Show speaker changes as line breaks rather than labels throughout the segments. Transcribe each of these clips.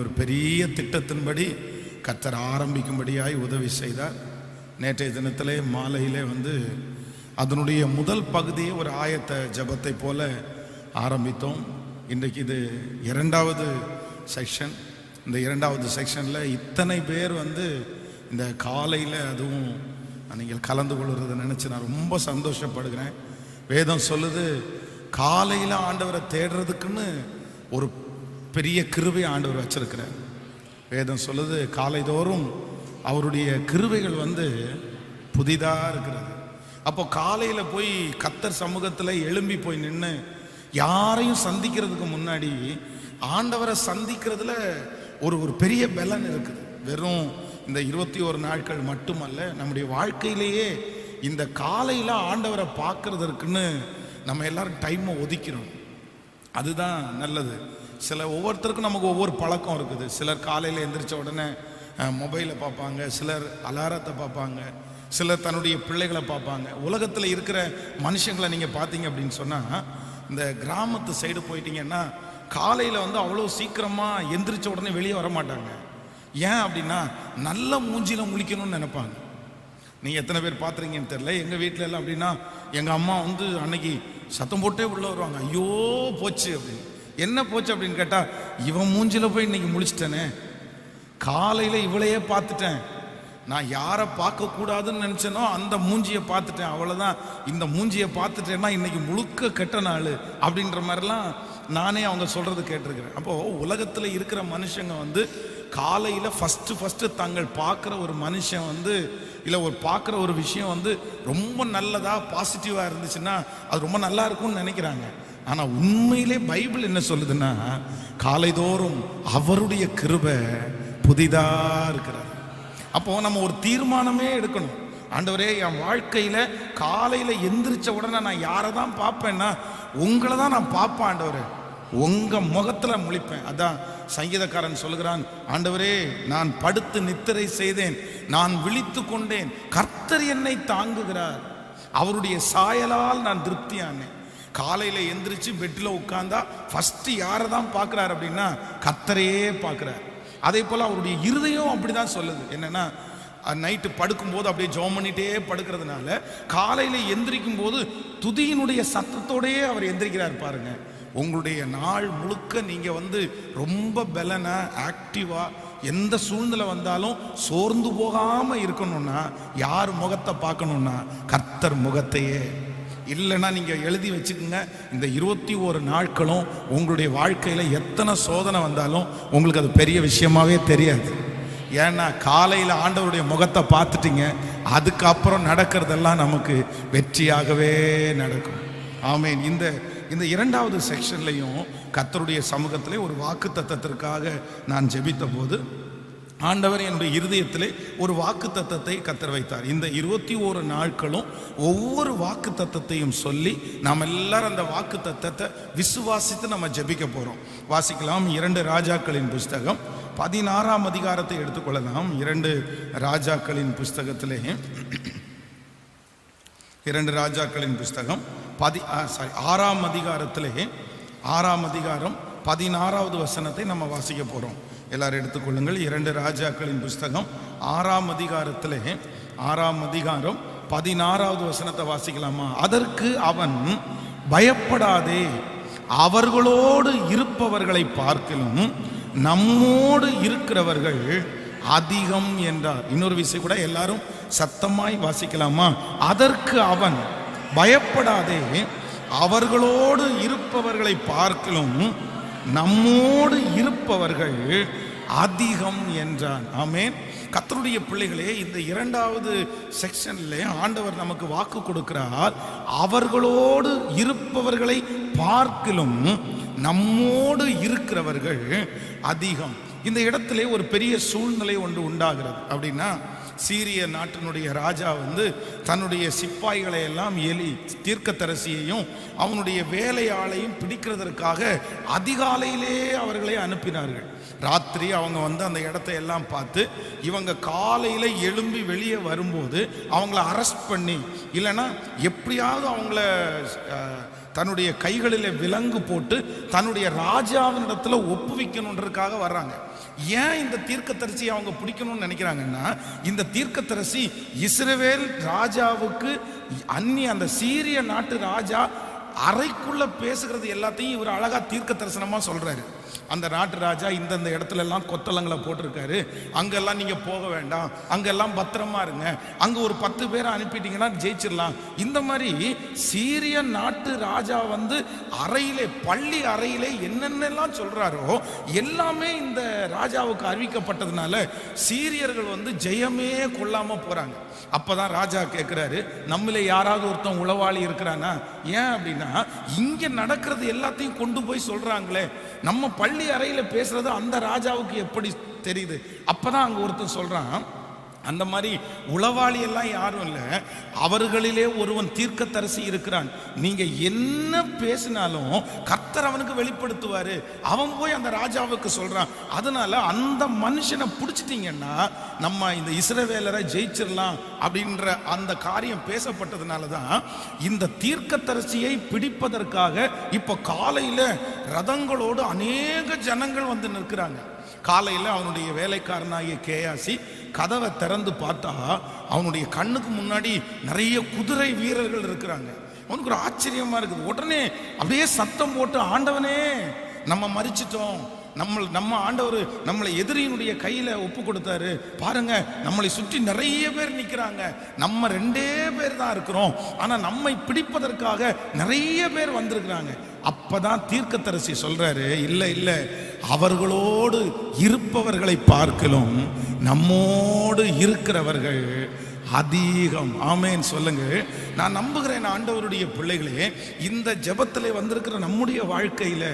ஒரு பெரிய திட்டத்தின்படி கர்த்தர் ஆரம்பிக்கும்படியாய் உதவி செய்தார். நேற்றைய தினத்திலே மாலையிலே அதனுடைய முதல் பகுதியை ஒரு ஆயத்த ஜபத்தை போல ஆரம்பித்தோம். இன்றைக்கு இது இரண்டாவது செக்ஷன். இந்த இரண்டாவது செக்ஷனில் இத்தனை பேர் இந்த காலையில் அதுவும் நீங்கள் கலந்து கொள்கிறத நினச்சி நான் ரொம்ப சந்தோஷப்படுகிறேன். வேதம் சொல்லுது, காலையில் ஆண்டவரை தேடுறதுக்குன்னு ஒரு பெரிய கிருபை ஆண்டவர் வச்சிருக்கிறார். வேதம் சொல்லுது, காலைதோறும் அவருடைய கிருபைகள் புதிதாக இருக்கிறது. அப்போ காலையில் போய் கர்த்தர் சமூகத்தில் எழும்பி போய் நின்று யாரையும் சந்திக்கிறதுக்கு முன்னாடி ஆண்டவரை சந்திக்கிறதுல ஒரு பெரிய பலன் இருக்குது. வெறும் இந்த 21 நாட்கள் மட்டுமல்ல, நம்முடைய வாழ்க்கையிலேயே இந்த காலையில் ஆண்டவரை பார்க்கறதற்குன்னு நம்ம எல்லாரும் டைமை ஒதுக்கிறோம். அதுதான் நல்லது. ஒவ்வொருத்தருக்கும் நமக்கு ஒவ்வொரு பழக்கம் இருக்குது. சிலர் காலையில் எந்திரிச்ச உடனே மொபைலை பார்ப்பாங்க, சிலர் அலாரத்தை பார்ப்பாங்க, சிலர் தன்னுடைய பிள்ளைகளை பார்ப்பாங்க. உலகத்தில் இருக்கிற மனுஷங்களை நீங்கள் பார்த்தீங்க அப்படின்னு சொன்னால், இந்த கிராமத்து சைடு போயிட்டீங்கன்னா காலையில் அவ்வளோ சீக்கிரமாக எந்திரிச்ச உடனே வெளியே வர மாட்டாங்க. ஏன் அப்படின்னா நல்ல மூஞ்சியில் முழிக்கணும்னு நினைப்பாங்க. நீங்கள் எத்தனை பேர் பார்த்துறீங்கன்னு தெரியல. எங்கள் வீட்டில் எல்லாம் அப்படின்னா எங்கள் அம்மா அன்னைக்கு சத்தம் போட்டே உள்ள வருவாங்க, ஐயோ போச்சு அப்படின்னு. என்ன போச்சு அப்படின்னு கேட்டால், இவன் மூஞ்சியில் போய் இன்னைக்கு முழிச்சிட்டேனே, காலையில் இவளையே பார்த்துட்டேன், நான் யாரை பார்க்கக்கூடாதுன்னு நினச்சேனோ அந்த மூஞ்சியை பார்த்துட்டேன், அவ்வளோதான். இந்த மூஞ்சியை பார்த்துட்டேன்னா இன்னைக்கு முழுக்க கெட்ட நாள் அப்படின்ற மாதிரிலாம் நானே அவங்க சொல்கிறது கேட்டிருக்கிறேன். அப்போது உலகத்தில் இருக்கிற மனுஷங்க காலையில் ஃபஸ்ட்டு தாங்கள் பார்க்குற ஒரு மனுஷன் இல்லை ஒரு பார்க்குற ஒரு விஷயம் ரொம்ப நல்லதாக பாசிட்டிவாக இருந்துச்சுன்னா அது ரொம்ப நல்லா இருக்கும்னு நினைக்கிறாங்க. ஆனால் உண்மையிலே பைபிள் என்ன சொல்லுதுன்னா, காலைதோறும் அவருடைய கிருபை புதிதாக இருக்கிறார். அப்போது நம்ம ஒரு தீர்மானமே எடுக்கணும். ஆண்டவரே, என் வாழ்க்கையில் காலையில் எந்திரிச்ச உடனே நான் யாரை தான் பார்ப்பேன்னா உங்களை தான் நான் பார்ப்பேன் ஆண்டவரே, உங்கள் முகத்தில் முழிப்பேன். அதான் சங்கீதக்காரன் சொல்லுகிறான், ஆண்டவரே நான் படுத்து நித்திரை செய்தேன், நான் விழித்து கொண்டேன், கர்த்தர் என்னை தாங்குகிறார், அவருடைய சாயலால் நான் திருப்தியானேன். காலையில் எந்திரிச்சு பெட்டில் உட்கார்ந்தா ஃபஸ்ட்டு யாரை தான் பார்க்குறார் அப்படின்னா கர்த்தரையே பார்க்குறார். அதே போல் அவருடைய இருதயம் அப்படி தான் சொல்லுது. என்னென்னா, நைட்டு படுக்கும்போது அப்படியே ஜெபம் பண்ணிகிட்டே படுக்கிறதுனால காலையில் எந்திரிக்கும் போது துதியினுடைய சத்தத்தோடையே அவர் எந்திரிக்கிறார். பாருங்க, உங்களுடைய நாள் முழுக்க நீங்கள் ரொம்ப பலனா ஆக்டிவாக எந்த சூழ்நிலை வந்தாலும் சோர்ந்து போகாமல் இருக்கணும்னா யார் முகத்தை பார்க்கணுன்னா கர்த்தர் முகத்தையே. இல்லைன்னா நீங்கள் எழுதி வச்சுக்கோங்க, இந்த 21 நாட்களும் உங்களுடைய வாழ்க்கையில் எத்தனை சோதனை வந்தாலும் உங்களுக்கு அது பெரிய விஷயமாவே தெரியாது. ஏன்னா காலையில் ஆண்டவருடைய முகத்தை பார்த்துட்டீங்க, அதுக்கப்புறம் நடக்கிறதெல்லாம் நமக்கு வெற்றியாகவே நடக்கும். ஆமேன். இந்த இரண்டாவது செக்ஷன்லையும் கர்த்தருடைய சமூகத்திலே ஒரு வாக்கு தத்தத்திற்காக நான் ஜெபித்த போது ஆண்டவர் என்னுடைய இருதயத்திலே ஒரு வாக்கு தத்தத்தை கர்த்தர் வைத்தார். இந்த 21 நாட்களும் ஒவ்வொரு வாக்கு தத்தத்தையும் சொல்லி நாம் எல்லாரும் அந்த வாக்கு தத்தத்தை விசுவாசித்து நம்ம ஜெபிக்க போகிறோம். வாசிக்கலாம். 2 ராஜாக்களின் புஸ்தகம் 16ஆம் அதிகாரத்தை எடுத்துக்கொள்ளலாம். 2 ராஜாக்களின் புஸ்தகத்திலே 2 ராஜாக்களின் புஸ்தகம் 6ஆம் அதிகாரத்திலே 6ஆம் அதிகாரம் 16வது வசனத்தை நம்ம வாசிக்க போகிறோம். எல்லாரும் எடுத்துக்கொள்ளுங்கள். 2 ராஜாக்களின் புஸ்தகம் 6ஆம் அதிகாரத்திலே 6ஆம் அதிகாரம் 16வது வசனத்தை வாசிக்கலாமா? அதற்கு அவன், பயப்படாதே, அவர்களோடு இருப்பவர்களை பார்க்கிலும் நம்மோடு இருக்கிறவர்கள் அதிகம் என்றார். இன்னொரு விஷயம் கூட எல்லாரும் சத்தமாய் வாசிக்கலாமா? அதற்கு அவன், பயப்படாதே, அவர்களோடு இருப்பவர்களை பார்க்கிலும் நம்மோடு இருப்பவர்கள் அதிகம் என்றான். ஆமென். கர்த்தருடைய பிள்ளைகளே, இந்த இரண்டாவது செக்ஷன்ல ஆண்டவர் நமக்கு வாக்கு கொடுக்கிறார். அவர்களோடு இருப்பவர்களை பார்க்கிலும் நம்மோடு இருக்கிறவர்கள் அதிகம். இந்த இடத்திலே ஒரு பெரிய சூழ்நிலை ஒன்று உண்டாகிறது. அப்படின்னா, சீரிய நாட்டினுடைய ராஜா தன்னுடைய சிப்பாய்களை எல்லாம் எலி தீர்க்கதரிசியையும் அவனுடைய வேலையாளையும் பிடிக்கிறதற்காக அதிகாலையிலே அவர்களை அனுப்பினார்கள். ராத்திரி அவங்க அந்த இடத்தை எல்லாம் பார்த்து இவங்க காலையில் எழும்பி வெளியே வரும்போது அவங்கள அரெஸ்ட் பண்ணி, இல்லைன்னா எப்படியாவது அவங்கள தன்னுடைய கைகளிலே விலங்கு போட்டு தன்னுடைய ராஜாவினிடத்துல ஒப்புவிக்கணுன்றதுக்காக வர்றாங்க. ஏன் இந்த தீர்க்கதரிசியை அவங்க பிடிக்கணும்னு நினைக்கிறாங்கன்னா, இந்த தீர்க்கதரிசி இஸ்ரவேல் ராஜாவுக்கு அந்த சீரிய நாட்டு ராஜா அறைக்குள்ள பேசுகிறது எல்லாத்தையும் இவர் அழகா தீர்க்க தரிசனமா சொல்றாரு. அந்த நாட்டு ராஜா இந்த இடத்துல எல்லாம் கொத்தளங்களை போட்டிருக்காரு, அங்கெல்லாம் நீங்க போக வேண்டாம், அங்கெல்லாம் பத்திரமா இருங்க, அங்க ஒரு 10 பேரை அனுப்பிட்டீங்கன்னா ஜெயிச்சிடலாம். இந்த மாதிரி சீரிய நாட்டு ராஜா அறையிலே பள்ளி அறையிலே என்னென்னலாம் சொல்றாரோ எல்லாமே இந்த ராஜாவுக்கு அறிவிக்கப்பட்டதுனால சீரியர்கள் ஜெயமே கொள்ளாம போறாங்க. அப்பதான் ராஜா கேட்கிறாரு, நம்மள யாராவது ஒருத்தன் உளவாளி இருக்கிறானா? ஏன் அப்படின்னா, இங்க நடக்கிறது எல்லாத்தையும் கொண்டு போய் சொல்றாங்களே, நம்ம பள்ளி அறையில பேசுறது அந்த ராஜாவுக்கு எப்படி தெரியுது? அப்பதான் அங்க ஒருத்தன் சொல்றான், அந்த மாதிரி உளவாளி எல்லாம் யாரும் இல்லை, அவர்களிலே ஒருவன் தீர்க்கதரிசி இருக்கிறான், நீங்க என்ன பேசினாலும் கர்த்தர் அவனுக்கு வெளிப்படுத்துவாரு, அவன் போய் அந்த ராஜாவுக்கு சொல்றான். அதனால அந்த மனுஷனை பிடிச்சிட்டீங்கன்னா நம்ம இந்த இஸ்ரவேலரை ஜெயிச்சிடலாம் அப்படின்ற அந்த காரியம் பேசப்பட்டதுனால தான் இந்த தீர்க்கதரிசியை பிடிப்பதற்காக இப்ப காலையில ரதங்களோடு அநேக ஜனங்கள் நிற்கிறாங்க. காலையில் அவனுடைய வேலைக்காரனாகிய கேயாசி கதவை திறந்து பார்த்தா அவனுடைய கண்ணுக்கு முன்னாடி நிறைய குதிரை வீரர்கள் இருக்கிறாங்க. அவனுக்கு ஒரு ஆச்சரியமா இருக்குது. உடனே அப்படியே சத்தம் போட்டு, ஆண்டவனே நம்ம மரிச்சிட்டோம், நம்ம ஆண்டவர் நம்மளை எதிரியினுடைய கையில ஒப்பு கொடுத்தாரு, பாருங்க நம்மளை சுற்றி நிறைய பேர் நிக்கிறாங்க, நம்ம 2 பேர் தான் இருக்கிறோம், ஆனா நம்மை பிடிப்பதற்காக நிறைய பேர் வந்திருக்கிறாங்க. அப்பதான் தீர்க்கதரிசி சொல்றாரு, இல்ல இல்ல, அவர்களோடு இருப்பவர்களை பார்க்கலும் நம்மோடு இருக்கிறவர்கள் அதிகம். ஆமேன் சொல்லுங்க. நான் நம்புகிறேன் ஆண்டவருடைய பிள்ளைகளே, இந்த ஜெபத்திலே வந்திருக்கிற நம்முடைய வாழ்க்கையில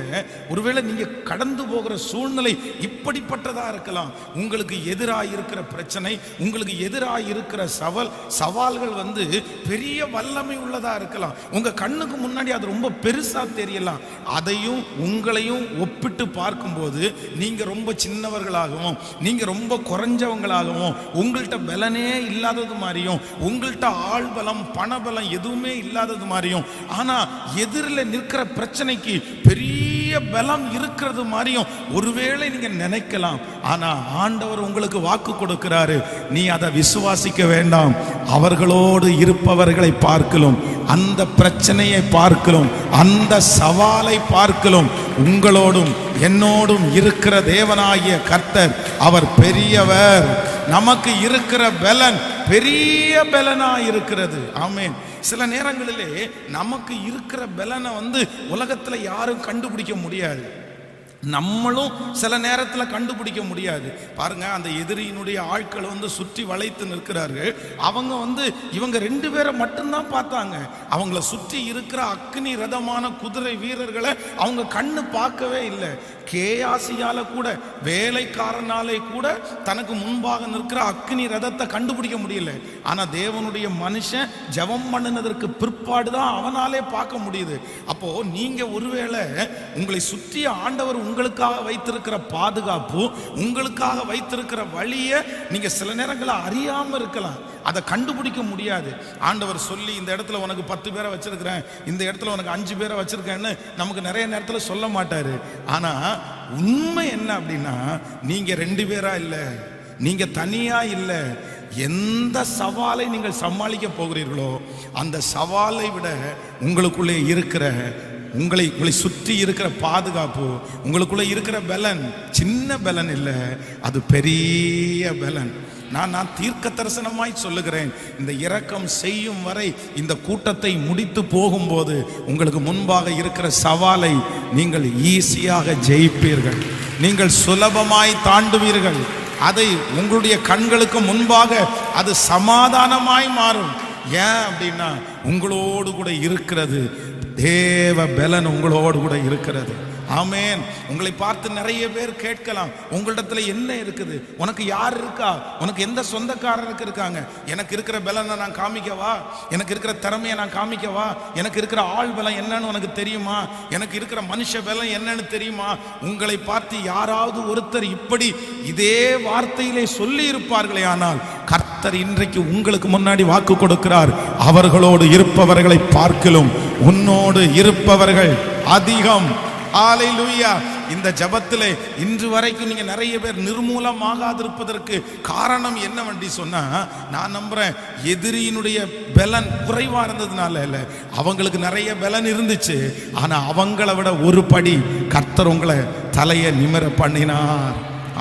ஒருவேளை நீங்க கடந்து போகிற சூழ்நிலை இப்படிப்பட்டதா இருக்கலாம். உங்களுக்கு எதிராக இருக்கிற பிரச்சனை, உங்களுக்கு எதிராக இருக்கிற சவால்கள் பெரிய வல்லமை உள்ளதா இருக்கலாம். உங்க கண்ணுக்கு முன்னாடி அது ரொம்ப பெருசா தெரியலாம். அதையும் உங்களையும் ஒப்பிட்டு பார்க்கும்போது நீங்க ரொம்ப சின்னவர்களாகவும், நீங்க ரொம்ப குறைஞ்சவங்களாகவும், உங்கள்கிட்ட பலனே இல்லாதது மாதிரியும், உங்கள்கிட்ட ஆள் பலம் பண பலம் எதுவுமே இல்லாதது மாதிரியும், ஆனா எதிரில் நிற்கிற பிரச்சனைக்கு பெரிய பலம் இருக்கிறது மாதிரியும் ஒருவேளை நீங்க நினைக்கலாம். ஆனா ஆண்டவர் உங்களுக்கு வாக்கு கொடுக்கிறாரு, நீ அதை விசுவாசிக்க வேண்டாம். அவர்களோடு இருப்பவர்களை பார்க்கலும், அந்த பிரச்சனையை பார்க்கலும், அந்த சவாலை பார்க்கலும் உங்களோடும் என்னோடும் இருக்கிற தேவனாகிய கர்த்தர் அவர் பெரியவர். நமக்கு இருக்கிற பலன் பெரிய பலனா இருக்கிறது. ஆமென். சில நேரங்களிலே நமக்கு இருக்கிற பலனை உலகத்துல யாரும் கண்டுபிடிக்க முடியாது, நம்மளும் சில நேரத்தில் கண்டுபிடிக்க முடியாது. பாருங்க, அந்த எதிரியினுடைய ஆட்கள் சுற்றி வளைத்து நிற்கிறார்கள். அவங்க இவங்க 2 பேரை மட்டும்தான் பார்த்தாங்க. அவங்கள சுற்றி இருக்கிற அக்னி ரதமான குதிரை வீரர்களை அவங்க கண்ணு பார்க்கவே இல்லை. கேயாசியால கூட, வேலைக்காரனாலே கூட தனக்கு முன்பாக நிற்கிற அக்னி ரதத்தை கண்டுபிடிக்க முடியல. ஆனா தேவனுடைய மனுஷன் ஜெபம் பண்ணினதற்கு பிற்பாடுதான் அவனாலே பார்க்க முடியுது. அப்போ நீங்க ஒருவேளை உங்களை சுற்றி ஆண்டவர் உங்களுக்காக வைத்திருக்கிற பாதுகாப்பு, உங்களுக்காக வைத்திருக்கிற வழியை நீங்க சில நேரங்களில் அறியாம இருக்கலாம், அதை கண்டுபிடிக்க முடியாது. ஆண்டவர் சொல்லி இந்த இடத்துல உனக்கு 10 பேரை வச்சிருக்கிறேன், இந்த இடத்துல உனக்கு 5 பேரை வச்சிருக்கேன்னு நமக்கு நிறைய நேரத்தில் சொல்ல மாட்டாரு. ஆனா உண்மை என்ன அப்படின்னா, நீங்க 2 பேரா இல்ல, நீங்க தனியா இல்ல. எந்த சவாலை நீங்கள் சமாளிக்க போகிறீர்களோ அந்த சவாலை விட உங்களுக்குள்ளே இருக்கிற உங்களை சுற்றி இருக்கிற பாதுகாப்பு, உங்களுக்குள்ள இருக்கிற பலன் சின்ன பலன் இல்லை, அது பெரிய பலன். நான் தீர்க்க தரிசனமாய் சொல்லுகிறேன், இந்த இரக்கம் செய்யும் வரை இந்த கூட்டத்தை முடித்து போகும்போது உங்களுக்கு முன்பாக இருக்கிற சவாலை நீங்கள் ஈஸியாக ஜெயிப்பீர்கள், நீங்கள் சுலபமாய் தாண்டுவீர்கள். அதை உங்களுடைய கண்களுக்கு முன்பாக அது சமாதானமாய் மாறும். ஏன் அப்படின்னா, உங்களோடு கூட இருக்கிறது தேவ பலன், உங்களோடு கூட இருக்கிறது. ஆமென். உங்களை பார்த்து நிறைய பேர் கேட்கலாம், உங்களிடத்துல என்ன இருக்குது, உனக்கு யார் இருக்கா, உனக்கு எந்த சொந்தக்காரருக்கு இருக்காங்க, எனக்கு இருக்கிற பலனை நான் காமிக்கவா, எனக்கு இருக்கிற திறமையை நான் காமிக்கவா, எனக்கு இருக்கிற ஆள் பலம் என்னன்னு உனக்கு தெரியுமா, எனக்கு இருக்கிற மனுஷ பலம் என்னன்னு தெரியுமா? உங்களை பார்த்து யாராவது ஒருத்தர் இப்படி இதே வார்த்தையிலே சொல்லி இருப்பார்களே, ஆனால் கர்த்தர் இன்றைக்கு உங்களுக்கு முன்னாடி வாக்கு கொடுக்கிறார், அவர்களோடு இருப்பவர்களை பார்க்கலும் உன்னோடு இருப்பவர்கள் அதிகம். ஹல்லேலூயா. இந்த ஜபத்திலே இன்று வரைக்கும் நீங்க நிறைய பேர் நிர்மூலமாகாதிருப்பதற்கு காரணம் என்னவென்று சொன்னா, நான் நம்புறேன் எதிரியினுடைய பலன் குறைவா இருந்ததுனால இல்ல, அவங்களுக்கு நிறைய பலன் இருந்துச்சு. ஆனா அவங்கள விட ஒரு படி கர்த்தர் உங்களை தலையை நிமிர பண்ணினார்.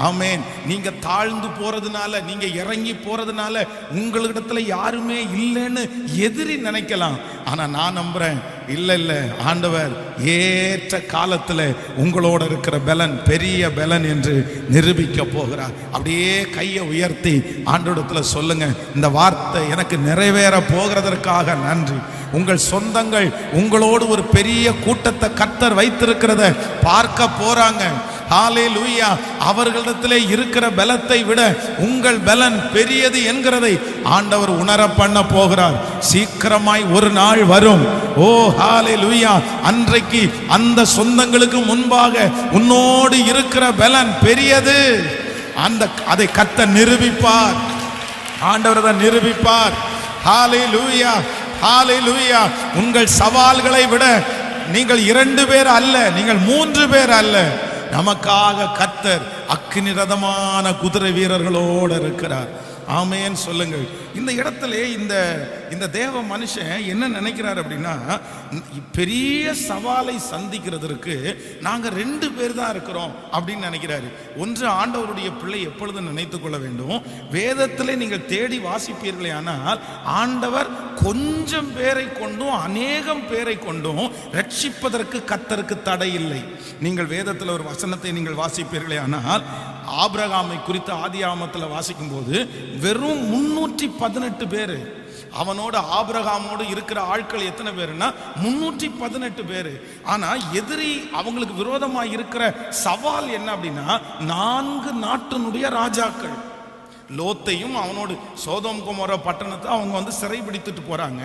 ஆமென். நீங்க தாழ்ந்து போறதுனால, நீங்க இறங்கி போறதுனால உங்களிடத்துல யாருமே இல்லைன்னு எதிரி நினைக்கலாம். ஆனா நான் நம்புறேன், இல்ல இல்ல, ஆண்டவர் ஏற்ற காலத்துல உங்களோட இருக்கிற பலன் பெரிய பலன் என்று நிரூபிக்க போகிறார். அப்படியே கையை உயர்த்தி ஆண்டவரிடத்துல சொல்லுங்க, இந்த வார்த்தை எனக்கு நிறைவேற போகிறதற்காக நன்றி. உங்கள் சொந்தங்கள் உங்களோடு ஒரு பெரிய கூட்டத்தை கர்த்தர் வைத்திருக்கிறத பார்க்க போறாங்க. ஹல்லேலூயா. அவர்களிடத்திலே இருக்கிற பலத்தை விட உங்கள் பலன் பெரியது என்கிறதை ஆண்டவர் உணர பண்ண போகிறார். சீக்கிரமாய் ஒரு நாள் வரும். ஓ ஹல்லேலூயா. அன்றைக்கு அந்த சொந்தங்களுக்கு முன்பாக உன்னோடு இருக்கிற பலன் பெரியது. அதை கர்த்தர் நிரூபிப்பார். ஆண்டவர் அதை நிரூபிப்பார். ஹல்லேலூயா. ஹல்லேலூயா. உங்கள் சவால்களை விட நீங்கள் 2 பேர் அல்ல, நீங்கள் 3 பேர் அல்ல. நமக்காக கர்த்தர் அக்கினி ரதமான குதிரை வீரர்களோடு இருக்கிறார். ஆமென் சொல்லுங்கள். இந்த இடத்துல இந்த தேவ மனுஷன் என்ன நினைக்கிறார் அப்படின்னா, பெரிய சவாலை சந்திக்கிறதுக்கு நாங்க 2 பேர் தான் இருக்கிறோம் அப்படின்னு நினைக்கிறாரு. ஒன்று, ஆண்டவருடைய பிள்ளை எப்பொழுதும் நினைத்துக் கொள்ள வேண்டும், வேதத்திலே நீங்கள் தேடி வாசிப்பீர்களே ஆனால் ஆண்டவர் கொஞ்சம் பேரை கொண்டும் அநேகம் பேரை கொண்டும் ரட்சிப்பதற்கு கர்த்தருக்கு தடை இல்லை. நீங்கள் வேதத்தில் ஒரு வசனத்தை நீங்கள் வாசிப்பீர்களே ஆனால், ஆபிரகாமை குறித்து ஆதியாகமத்தில் வாசிக்கும் போது வெறும் 318 பேர். அவனோட ஆபிரகாமோடு இருக்கிற ஆட்கள் எத்தனை பேருன்னா 318 பேர். ஆனா எதிரி அவங்களுக்கு விரோதமாக இருக்கிற சவால் என்ன அப்படின்னா, 4 நாட்டினுடைய ராஜாக்கள். லோத்தையும் அவனோடு சோதோம் கொமோரா பட்டணத்தை அவங்க சிறைபிடித்துட்டு போறாங்க.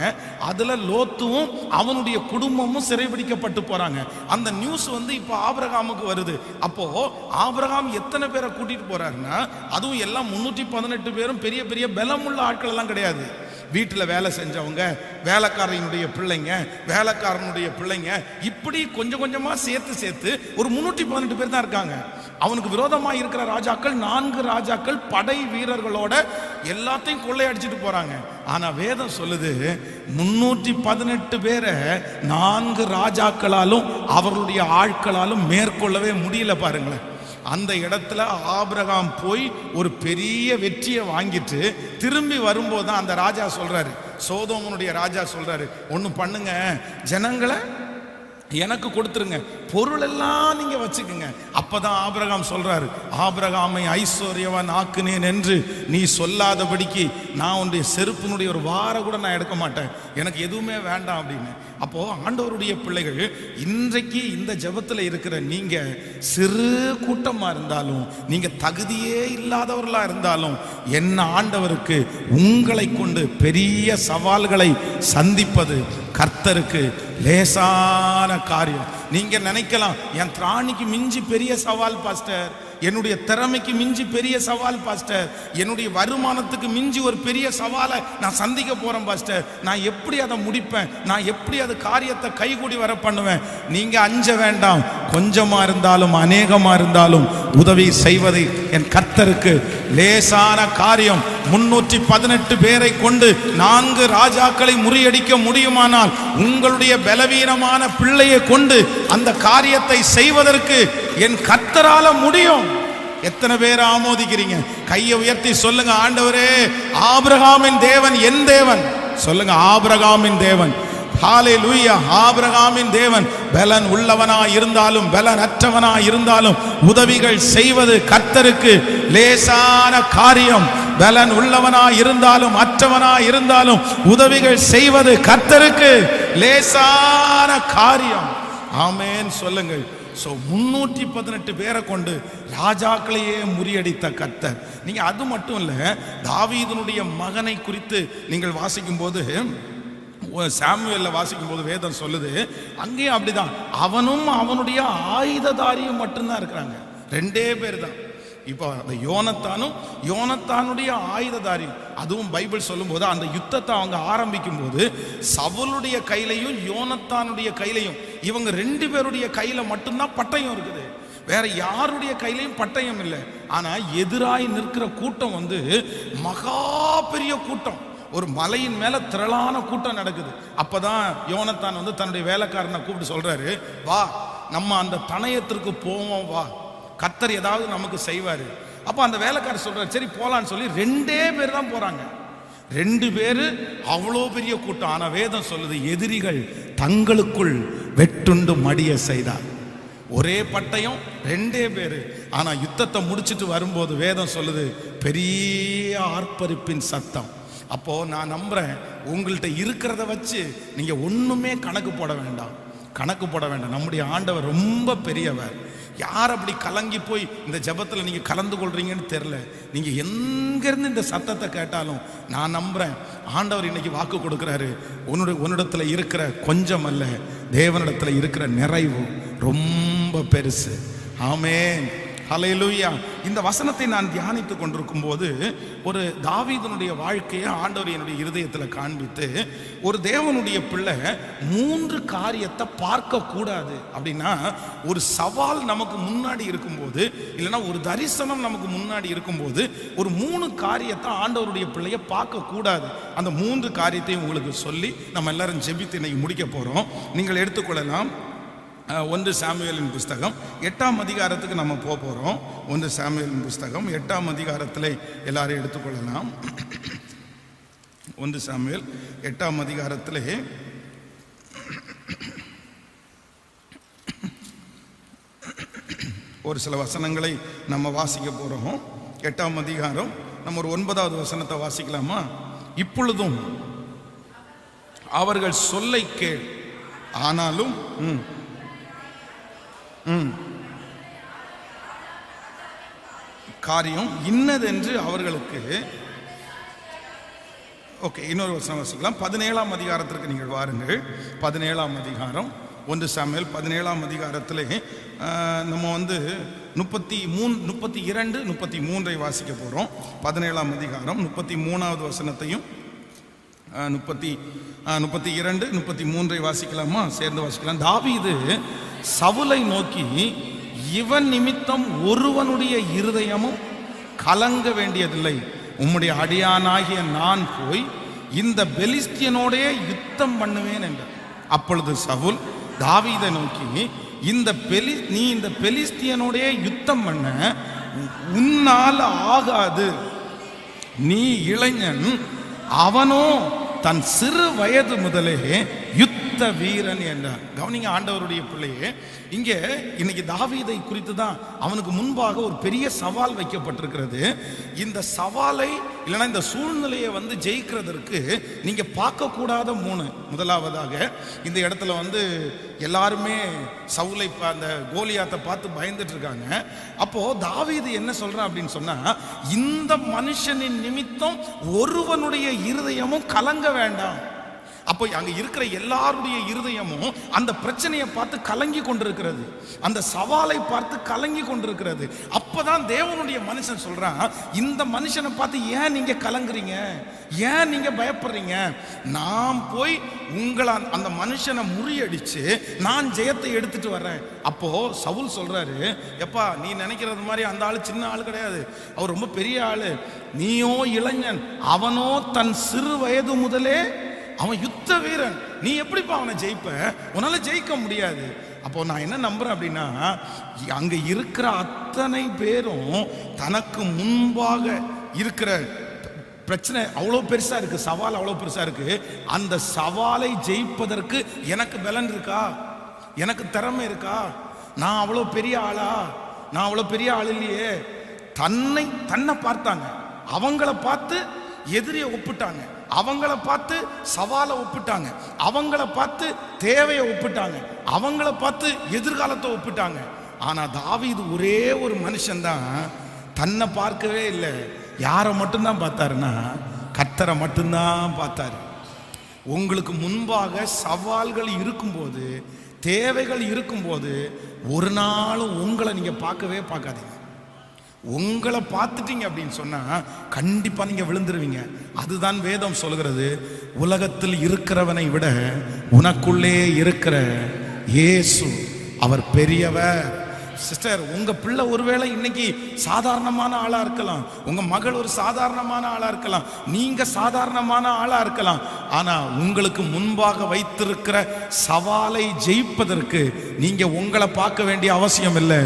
அதுல லோத்துவும் அவனுடைய குடும்பமும் சிறைபிடிக்கப்பட்டு போறாங்க. அந்த நியூஸ் இப்ப ஆபிரகாமுக்கு வருது. அப்போ ஆபிரகாம் எத்தனை பேரை கூட்டிட்டு போறாருன்னா, அதுவும் எல்லாம் 318 பேரும் பெரிய பெரிய பலமுள்ள ஆட்கள் எல்லாம் கிடையாது. வீட்டில் வேலை செஞ்சவங்க, வேலைக்காரனுடைய பிள்ளைங்க, இப்படி கொஞ்சம் கொஞ்சமா சேர்த்து ஒரு 318 பேர் தான் இருக்காங்க. அவனுக்கு விரோதமாக இருக்கிற ராஜாக்கள் 4 ராஜாக்கள் படை வீரர்களோட எல்லாத்தையும் கொள்ளையடிச்சிட்டு போறாங்க. ஆனா வேதம் சொல்லுது, 318 பேரை 4 ராஜாக்களாலும் அவர்களுடைய ஆட்களாலும் மேற்கொள்ளவே முடியல. பாருங்களேன். அந்த இடத்துல ஆபிரகாம் போய் ஒரு பெரிய வெற்றியை வாங்கிட்டு திரும்பி வரும்போது தான் அந்த ராஜா சொல்றாரு, சோதோமனுடைய ராஜா சொல்றாரு, ஒண்ணு பண்ணுங்க, ஜனங்களை எனக்கு கொடுத்துருங்க, பொருள் எல்லாம் நீங்க வச்சுக்கோங்க. அப்பதான் ஆபிரகாம் சொல்றாரு, ஆபிரகாமை ஐஸ்வர்யவான் ஆக்குனேன் என்று நீ சொல்லாதபடிக்கு நான் உன்னுடைய செருப்பினுடைய ஒரு வார கூட நான் எடுக்க மாட்டேன், எனக்கு எதுவுமே வேண்டாம் அப்படின்னு. அப்போ ஆண்டவருடைய பிள்ளைகள், இன்றைக்கு இந்த ஜெபத்தில் இருக்கிற நீங்க சிறு கூட்டமா இருந்தாலும், நீங்க தகுதியே இல்லாதவர்களா இருந்தாலும், என்ன ஆண்டவருக்கு உங்களை கொண்டு பெரிய சவால்களை சந்திப்பது கர்த்தருக்கு லேசான காரியம். நீங்க நினைக்கலாம், என் திராணிக்கு மிஞ்சி பெரிய சவால் பாஸ்டர், என்னுடைய திறமைக்கு மிஞ்சி பெரிய சவால் பாஸ்டர், என்னுடைய வருமானத்துக்கு மிஞ்சி ஒரு பெரிய சவாலை நான் சந்திக்க போறேன் பாஸ்டர், நான் எப்படி அதை முடிப்பேன், நான் எப்படி அது காரியத்தை கைகூடி வர பண்ணுவேன். நீங்க அஞ்ச வேண்டாம். கொஞ்சமா இருந்தாலும் அநேகமா இருந்தாலும் உதவி செய்வது என் கர்த்தருக்கு லேசான காரியம். 318 பேரை கொண்டு 4 ராஜாக்களை முறியடிக்க முடியுமானால், உங்களுடைய பலவீனமான பிள்ளையை கொண்டு அந்த காரியத்தை செய்வதற்கு என் கர்த்தரால முடியும். எத்தனை பேர் ஆமோதிக்கிறீங்க? கையை உயர்த்தி சொல்லுங்க, ஆண்டவரே, ஆபிரகாமின் தேவன் என் தேவன். சொல்லுங்க, ஆபிரகாமின் தேவன். ஹல்லேலூயா. ஆபிரகாமின் தேவன் பலன் உள்ளவனா இருந்தாலும் பலன் அற்றவனா இருந்தாலும் உதவிகள் செய்வது கர்த்தருக்கு லேசான காரியம். பலன் உள்ளவனா இருந்தாலும் அற்றவனா இருந்தாலும் உதவிகள் செய்வது கர்த்தருக்கு லேசான காரியம். ஆமென் சொல்லுங்கள். 318 பேரை கொண்டு ராஜாக்களையே முறியடித்த கர்த்தர். நீங்க அது மட்டும் இல்ல, தாவீதுனுடைய மகனை குறித்து நீங்கள் வாசிக்கும் போது, சாமுவேல்ல வாசிக்கும் போது வேதம் சொல்லுது, அங்கேயும் அப்படிதான், அவனும் அவனுடைய ஆயுததாரியும் மட்டும்தான் இருக்கிறாங்க. 2 பேர் தான். இப்போ அந்த யோனத்தானுடைய ஆயுததாரி, அதுவும் பைபிள் சொல்லும் போது அந்த யுத்தத்தை அவங்க ஆரம்பிக்கும் போது சவுலுடைய கையிலையும் யோனத்தானுடைய கையிலையும், இவங்க 2 பேருடைய கையில மட்டும்தான் பட்டயம் இருக்குது, வேற யாருடைய கையிலையும் பட்டயம் இல்லை. ஆனா எதிராய் நிற்கிற கூட்டம் வந்து மகா பெரிய கூட்டம், ஒரு மலையின் மேல திரளான கூட்டம் நடக்குது. அப்பதான் யோனத்தான் வந்து தன்னுடைய வேலைக்காரனை கூப்பிட்டு சொல்றாரு, வா நம்ம அந்த தனயத்திற்கு போவோம், வா கர்த்தர் ஏதாவது நமக்கு செய்வாரு. அப்ப அந்த வேலைக்காரர் சொல்றாரு, சரி போலான்னு சொல்லி 2 பேர் தான் போறாங்க. 2 பேரு, அவ்வளோ பெரிய கூட்டம். ஆனா வேதம் சொல்லுது, எதிரிகள் தங்களுக்குள் வெட்டுண்டு மடிய செய்தார். ஒரே பட்டயம், 2 பேரு. ஆனா யுத்தத்தை முடிச்சிட்டு வரும்போது வேதம் சொல்லுது, பெரிய ஆர்ப்பரிப்பின் சத்தம். அப்போ நான் நம்புறேன், உங்கள்கிட்ட இருக்கிறத வச்சு நீங்க ஒண்ணுமே கணக்கு போட வேண்டாம். நம்முடைய ஆண்டவர் ரொம்ப பெரியவர். யார் அப்படி கலங்கி போய் இந்த ஜெபத்தில் நீங்க கலந்து கொள்றீங்கன்னு தெரியல. நீங்க எங்கிருந்து இந்த சத்தத்தை கேட்டாலும் நான் நம்புறேன், ஆண்டவர் இன்னைக்கு வாக்கு கொடுக்கிறாரு, உன்னிடத்துல இருக்கிற கொஞ்சம் அல்ல, தேவனிடத்துல இருக்கிற நிறைவு ரொம்ப பெருசு. ஆமென், ஹல்லேலூயா. இந்த வசனத்தை நான் தியானித்து கொண்டிருக்கும் போது ஒரு தாவீதனுடைய வாழ்க்கையை ஆண்டவர் என்னுடைய இருதயத்தில் காண்பித்து, ஒரு தேவனுடைய பிள்ளை 3 காரியத்தை பார்க்க கூடாது அப்படின்னா, ஒரு சவால் நமக்கு முன்னாடி இருக்கும்போது, இல்லைன்னா ஒரு தரிசனம் நமக்கு முன்னாடி இருக்கும்போது, ஒரு 3 காரியத்தை ஆண்டவருடைய பிள்ளைய பார்க்க கூடாது. அந்த 3 காரியத்தையும் உங்களுக்கு சொல்லி நம்ம எல்லாரும் ஜெபித்து இன்னைக்கு முடிக்க போறோம். நீங்கள் எடுத்துக்கொள்ளலாம். 1 சாமுவேலின் புஸ்தகம் 8ஆம் அதிகாரத்துக்கு நம்ம போகிறோம். 1 சாமுவேலின் புஸ்தகம் 8ஆம் அதிகாரத்தில் எல்லாரும் எடுத்துக்கொள்ளலாம். 1 சாமுவேல் 8ஆம் அதிகாரத்தில் ஒரு சில வசனங்களை நம்ம வாசிக்க போகிறோம். 8ஆம் அதிகாரம் நம்ம ஒரு 9வது வசனத்தை வாசிக்கலாமா? இப்பொழுதும் அவர்கள் சொல்லை கேள், ஆனாலும் காரியம் இன்னதென்று அவர்களுக்கு. ஓகே, இன்னொரு வசனம் வாசிக்கலாம். 17ஆம் அதிகாரத்திற்கு நீங்கள் வாருங்கள். 17ஆம் அதிகாரம் 1 சாமுவேல் 17ஆம் அதிகாரத்திலே நம்ம வந்து 33, 32, 33 வாசிக்க போகிறோம். 17ஆம் அதிகாரம் 33வது வசனத்தையும் 32, 33 வாசிக்கலாமா? சேர்ந்து வாசிக்கலாம். தாவீது சவுலை நோக்கி, இவன் நிமித்தம் ஒருவனுடைய இருதயமும் கலங்க வேண்டியதில்லை, உம்முடைய அடியானாகிய நான் போய் இந்த பெலிஸ்தியனோடைய யுத்தம் பண்ணுவேன் என்றார். அப்பொழுது சவுல் தாவீதை நோக்கி, நீ இந்த பெலிஸ்தியனோடைய யுத்தம் பண்ண உன்னால் ஆகாது, நீ இளைஞன், அவனோ தன் சிறு வயது முதலே யுத்த வீரன் என்றார். கவனிங்க ஆண்டவருடைய பிள்ளையே, இங்கே இன்னைக்கு தாவீதை குறித்து தான் அவனுக்கு முன்பாக ஒரு பெரிய சவால் வைக்கப்பட்டிருக்கிறது. இந்த சவாலை இல்லைன்னா இந்த சூழ்நிலையை வந்து ஜெயிக்கிறதற்கு நீங்க பார்க்கக்கூடாத 3. முதலாவதாக இந்த இடத்துல வந்து எல்லாருமே சவுலை அந்த கோலியாத்தை பார்த்து பயந்துட்டு இருக்காங்க. அப்போ தாவீது என்ன சொல்றான் அப்படின்னு சொன்னா, இந்த மனுஷனின் நிமித்தம் ஒருவனுடைய இருதயமும் கலங்க வேண்டாம். அப்போ அங்க இருக்கிற எல்லாருடைய இருதயமும் அந்த பிரச்சனையை பார்த்து கலங்கி கொண்டிருக்கிறது, அந்த சவாலை பார்த்து கலங்கி கொண்டிருக்கிறது. அப்பதான் தேவனுடைய மனுஷன் சொல்றான், இந்த மனுஷனை பார்த்து ஏன் நீங்க கலங்குறீங்க, ஏன் நீங்க பயப்படுறீங்க, நான் போய் உங்களை அந்த மனுஷனை முறியடிச்சு நான் ஜெயத்தை எடுத்துட்டு வர்றேன். அப்போ சவுல் சொல்றாரு, எப்பா நீ நினைக்கிறது மாதிரி அந்த ஆளு சின்ன ஆளு கிடையாது, அவர் ரொம்ப பெரிய ஆளு, நீயோ இளைஞன், அவனோ தன் சிறு வயது முதலே அவன் யுத்த வீரன், நீ எப்படிப்பா அவனை ஜெயிப்ப, உன்னால ஜெயிக்க முடியாது. அப்போ நான் என்ன நம்புறேன் அப்படின்னா, அங்க இருக்கிற அத்தனை பேரும் தனக்கு முன்பாக இருக்கிற பிரச்சனை அவ்வளோ பெருசா இருக்கு, சவால் அவ்வளோ பெருசா இருக்கு, அந்த சவாலை ஜெயிப்பதற்கு எனக்கு பலன் இருக்கா, எனக்கு திறமை இருக்கா, நான் அவ்வளோ பெரிய ஆளா, நான் அவ்வளோ பெரிய ஆள் இல்லையே. தன்னை பார்த்தாங்க, அவங்கள பார்த்து எதிரியை ஒப்பிட்டாங்க, அவங்கள பார்த்து சவாலை ஒப்பிட்டாங்க, அவங்கள பார்த்து தேவையை ஒப்பிட்டாங்க, அவங்கள பார்த்து எதிர்காலத்தை ஒப்பிட்டாங்க. ஆனா தாவீது ஒரே ஒரு மனுஷன்தான் தன்னை பார்க்கவே இல்லை. யாரை மட்டும்தான் பார்த்தாருன்னா கர்த்தரை மட்டும்தான் பார்த்தாரு. உங்களுக்கு முன்பாக சவால்கள் இருக்கும்போது, தேவைகள் இருக்கும்போது, ஒரு நாளும் உங்களை நீங்க பார்க்கவே பார்க்காதீங்க. உங்களை பார்த்துட்டீங்க அப்படின்னு சொன்னா கண்டிப்பா நீங்க விழுந்துருவீங்க. அதுதான் வேதம் சொல்கிறது, உலகத்தில் இருக்கிறவனை விட உனக்குள்ளே இருக்கிற இயேசு அவர் பெரியவர். சிஸ்டர், உங்க பிள்ளை ஒருவேளை இன்னைக்கு சாதாரணமான ஆளா இருக்கலாம், உங்க மகள் ஒரு சாதாரணமான ஆளா இருக்கலாம், நீங்க சாதாரணமான ஆளா இருக்கலாம். ஆனா உங்களுக்கு முன்பாக வைத்திருக்கிற சவாலை ஜெயிப்பதற்கு நீங்க உங்களை பார்க்க வேண்டிய அவசியம் இல்லை.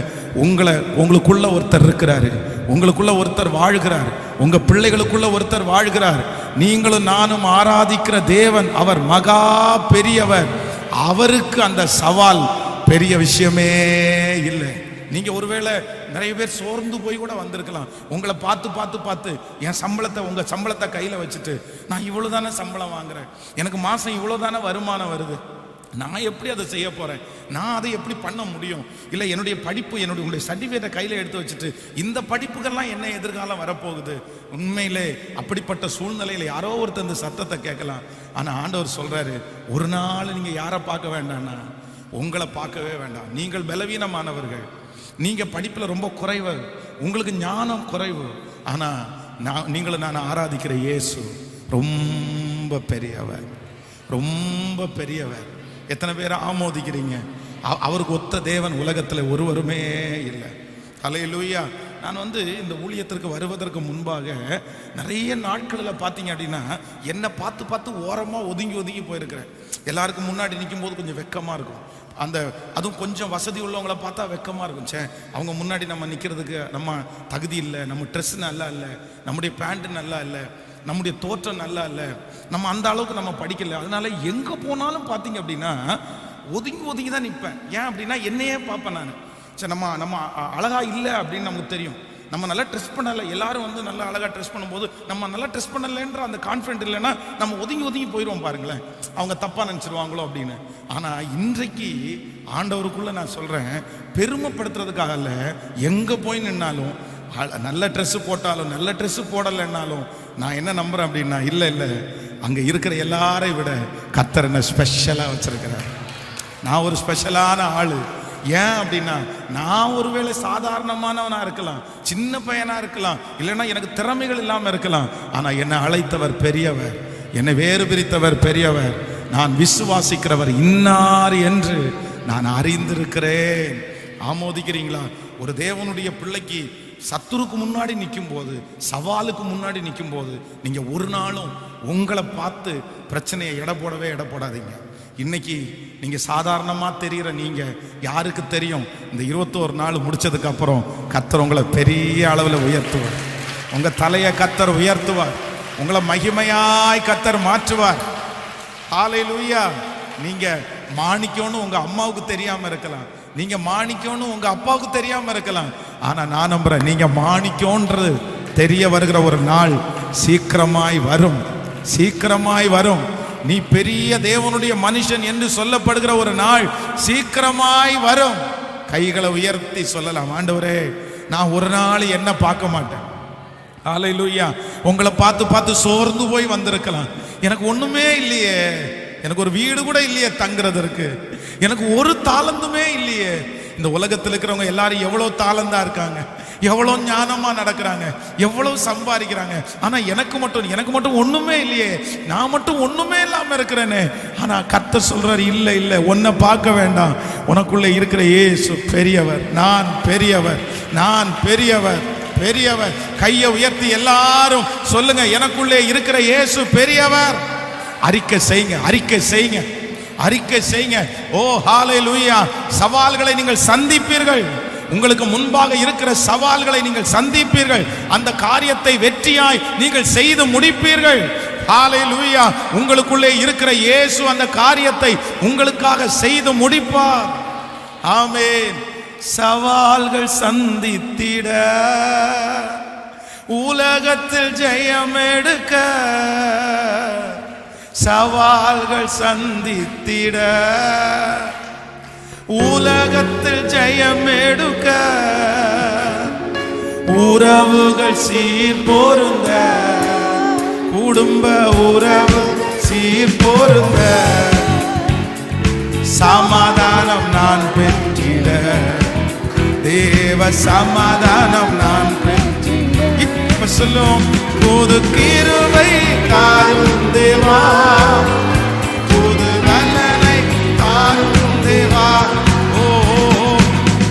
உங்களுக்குள்ள ஒருத்தர் இருக்கிறாரு, உங்களுக்குள்ள ஒருத்தர் வாழ்கிறார், உங்க பிள்ளைகளுக்குள்ள ஒருத்தர் வாழ்கிறார். நீங்களும் நானும் ஆராதிக்கிற தேவன் அவர் மகா பெரியவர். அவருக்கு அந்த சவால் பெரிய விஷயமே இல்லை. நீங்க ஒருவேளை நிறைய பேர் சோர்ந்து போய் கூட வந்திருக்கலாம். உங்களை பார்த்து பார்த்து பார்த்து என் சம்பளத்தை, உங்க சம்பளத்தை கையில வச்சுட்டு, நான் இவ்வளவுதானே சம்பளம் வாங்குறேன், எனக்கு மாசம் இவ்வளவுதானே வருமானம் வருது, நான் எப்படி அதை செய்ய போறேன், நான் அதை எப்படி பண்ண முடியும், இல்லை என்னுடைய படிப்பு, என்னுடைய சர்டிஃபிகேட்டை கையில் எடுத்து வச்சுட்டு இந்த படிப்புகள்லாம் என்ன எதிர்காலம் வரப்போகுது. உண்மையிலே அப்படிப்பட்ட சூழ்நிலையில் யாரோ ஒருத்தர் இந்த சத்தத்தை கேட்கலாம். ஆனால் ஆண்டவர் சொல்றாரு, ஒரு நாள் நீங்க யாரை பார்க்க வேண்டாம்னா உங்களை பார்க்கவே வேண்டாம். நீங்கள் பலவீனமானவர்கள், நீங்க படிப்பில் ரொம்ப குறைவு, உங்களுக்கு ஞானம் குறைவு. ஆனா நீங்களும் நான் ஆராதிக்கிற இயேசு ரொம்ப பெரியவர், ரொம்ப பெரியவர். எத்தனை பேர் ஆமோதிக்கிறீங்க? அவருக்கு ஒத்த தேவன் உலகத்தில் ஒருவருமே இல்லை. ஹல்லேலூயா. நான் இந்த ஊழியத்திற்கு வருவதற்கு முன்பாக நிறைய நாட்களில் பார்த்தீங்க அப்படின்னா என்னை பார்த்து பார்த்து ஓரமாக ஒதுங்கி போயிருக்கிறேன். எல்லாருக்கும் முன்னாடி நிற்கும் போது கொஞ்சம் வெக்கமாக இருக்கும். அதுவும் கொஞ்சம் வசதி உள்ளவங்கள பார்த்தா வெக்கமாக இருக்கும். சே, அவங்க முன்னாடி நம்ம நிற்கிறதுக்கு நம்ம தகுதி இல்லை, நம்ம ட்ரெஸ் நல்லா இல்லை, நம்முடைய பேண்ட்டு நல்லா இல்லை, நம்முடைய தோற்றம் நல்லா இல்லை, நம்ம அந்த அளவுக்கு நம்ம படிக்கல. அதனால எங்கே போனாலும் பார்த்தீங்க அப்படின்னா ஒதுங்கி தான் நிற்பேன். ஏன் அப்படின்னா என்னையே பார்ப்பேன் நான். சரி, நம்ம அழகா இல்லை அப்படின்னு நமக்கு தெரியும். நம்ம நல்லா ட்ரெஸ் பண்ணலை, எல்லாரும் நல்லா அழகாக ட்ரெஸ் பண்ணும்போது நம்ம நல்லா ட்ரெஸ் பண்ணலைன்ற அந்த கான்ஃபிடென்ட் இல்லைன்னா நம்ம ஒதுங்கி போயிடுவோம். பாருங்களேன், அவங்க தப்பாக நினச்சிருவாங்களோ அப்படின்னு. ஆனால் இன்றைக்கு ஆண்டவருக்குள்ள நான் சொல்கிறேன், பெருமைப்படுத்துறதுக்காக இல்லை, எங்கே போய் நின்னாலும், நல்ல ட்ரெஸ்ஸு போட்டாலும் நல்ல ட்ரெஸ்ஸு போடலைன்னாலும் நான் என்ன நம்புகிறேன் அப்படின்னா, இல்லை அங்கே இருக்கிற எல்லாரையும் விட கர்த்தர் என்ன ஸ்பெஷலாக வச்சிருக்கிறார். நான் ஒரு ஸ்பெஷலான ஆள். ஏன் அப்படின்னா, நான் ஒருவேளை சாதாரணமானவனா இருக்கலாம், சின்ன பையனா இருக்கலாம், இல்லைன்னா எனக்கு திறமைகள் இல்லாமல் இருக்கலாம். ஆனா என்னை அழைத்தவர் பெரியவர், என்னை வேறு பிரித்தவர் பெரியவர். நான் விசுவாசிக்கிறவர் இன்னார் என்று நான் அறிந்திருக்கிறேன். ஆமோதிக்கிறீங்களா? ஒரு தேவனுடைய பிள்ளைக்கு சத்துருக்கு முன்னாடி நிற்கும் போது, சவாலுக்கு முன்னாடி நிற்கும் போது, நீங்க ஒரு நாளும் உங்களை பார்த்து பிரச்சனையை எடை போடாதீங்க. இன்னைக்கு நீங்க சாதாரணமா தெரிகிற நீங்க, யாருக்கு தெரியும் இந்த 21 நாள் முடிச்சதுக்கு அப்புறம் கர்த்தர் உங்களை பெரிய அளவில் உயர்த்துவார். உங்க தலையை கர்த்தர் உயர்த்துவார், உங்களை மகிமையாய் கர்த்தர் மாற்றுவார். ஹல்லேலூயா. நீங்க மாணிக்கம்னு உங்க அம்மாவுக்கு தெரியாம இருக்கலாம், நீங்க மாணிக்கம்னு உங்க அப்பாவுக்கு தெரியாம இருக்கலாம். ஆனா நான் நம்புறேன், நீங்க மாணிக்கம்ன்றது தெரிய வருகிற ஒரு நாள் சீக்கிரமாய் வரும். நீ பெரிய தேவனுடைய மனுஷன் என்று சொல்லப்படுகிற ஒரு நாள் சீக்கிரமாய் வரும். கைகளை உயர்த்தி சொல்லலாம், ஆண்டவரே, நான் ஒரு நாள் என்ன பார்க்க மாட்டேன். ஹல்லேலூயா. உங்களை பார்த்து சோர்ந்து போய் வந்திருக்கலாம். எனக்கு ஒண்ணுமே இல்லையே, எனக்கு ஒரு வீடு கூட இல்லையே தங்குறதற்கு, எனக்கு ஒரு தாளந்துமே இல்லையே. இந்த உலகத்தில் இருக்கிறவங்க எல்லாரும் எவ்வளவு தாளந்தா இருக்காங்க, எவ்வளவு ஞானமா நடக்கிறாங்க, எவ்வளவு சம்பாதிக்கிறாங்க. ஆனா எனக்கு மட்டும் ஒண்ணுமே இல்லையே, நான் மட்டும் ஒண்ணுமே இல்லாம இருக்கிறேனே. ஆனா கர்த்தர் சொல்றாரு, இல்ல உன்னை பார்க்க வேண்டாம், உனக்குள்ள இருக்கிற இயேசு பெரியவர், நான் பெரியவர். கையை உயர்த்தி எல்லாரும் சொல்லுங்க, எனக்குள்ளே இருக்கிற இயேசு பெரியவர். அறிக்கை செய்யுங்க. ஓ ஹல்லேலூயா. சவால்களை நீங்கள் சந்திப்பீர்கள், உங்களுக்கு முன்பாக இருக்கிற சவால்களை நீங்கள் சந்திப்பீர்கள், அந்த காரியத்தை வெற்றியாய் நீங்கள் செய்து முடிப்பீர்கள். ஹல்லேலூயா. உங்களுக்குள்ளே இருக்கிற இயேசு அந்த காரியத்தை உங்களுக்காக செய்து முடிப்பார். ஆமென். சவால்கள் சந்தித்திட, உலகத்தில் ஜெயம் எடுக்க, சவால்கள் சந்தித்திட, உலகத்தில் ஜெயம் எடுக்க, உறவுகள் சீர் பொருந்த, குடும்ப உறவு சீர் பொருந்த, சமாதானம் நான் பெற்றிட, தேவ தேவ சமாதானம் நான் இப்ப சொல்லும். புது கிருபை தாரும் தேவா, புது வல்லனை தாரும் தேவா, ஓ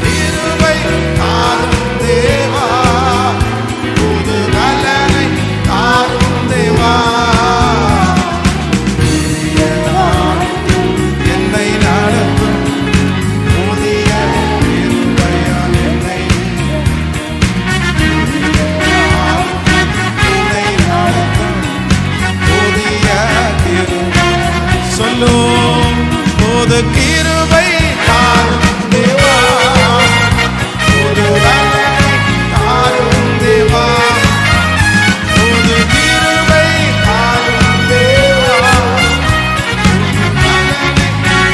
கிருபை தாரும் தேவா, புது வல்லனை தாரும் தேவா. என்னை நடத்தும் புதிய கிருபையால் என்னை நடத்தும் புதிய கிருபை. சொல்லும் புது கிருபை தாரும் தேவா, புது வல்லனை தாரும் தேவா, புது கிருபை தாரும் தேவா, வல்லனை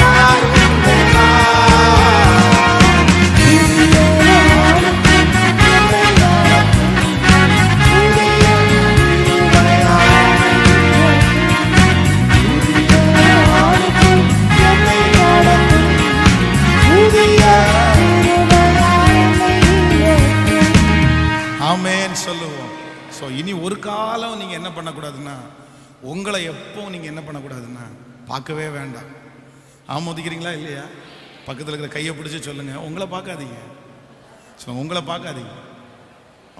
தாரும் தேவா. ஆமென் சொல்லுவோம். ஸோ இனி ஒரு காலம் நீங்கள் என்ன பண்ணக்கூடாதுன்னா, உங்களை எப்போ நீங்கள் என்ன பண்ணக்கூடாதுன்னா பார்க்கவே வேண்டாம். ஆமோதிக்கிறீங்களா இல்லையா? பக்கத்தில் இருக்கிற கையை பிடிச்சி சொல்லுங்க, உங்களை பார்க்காதீங்க. ஸோ உங்களை பார்க்காதீங்க.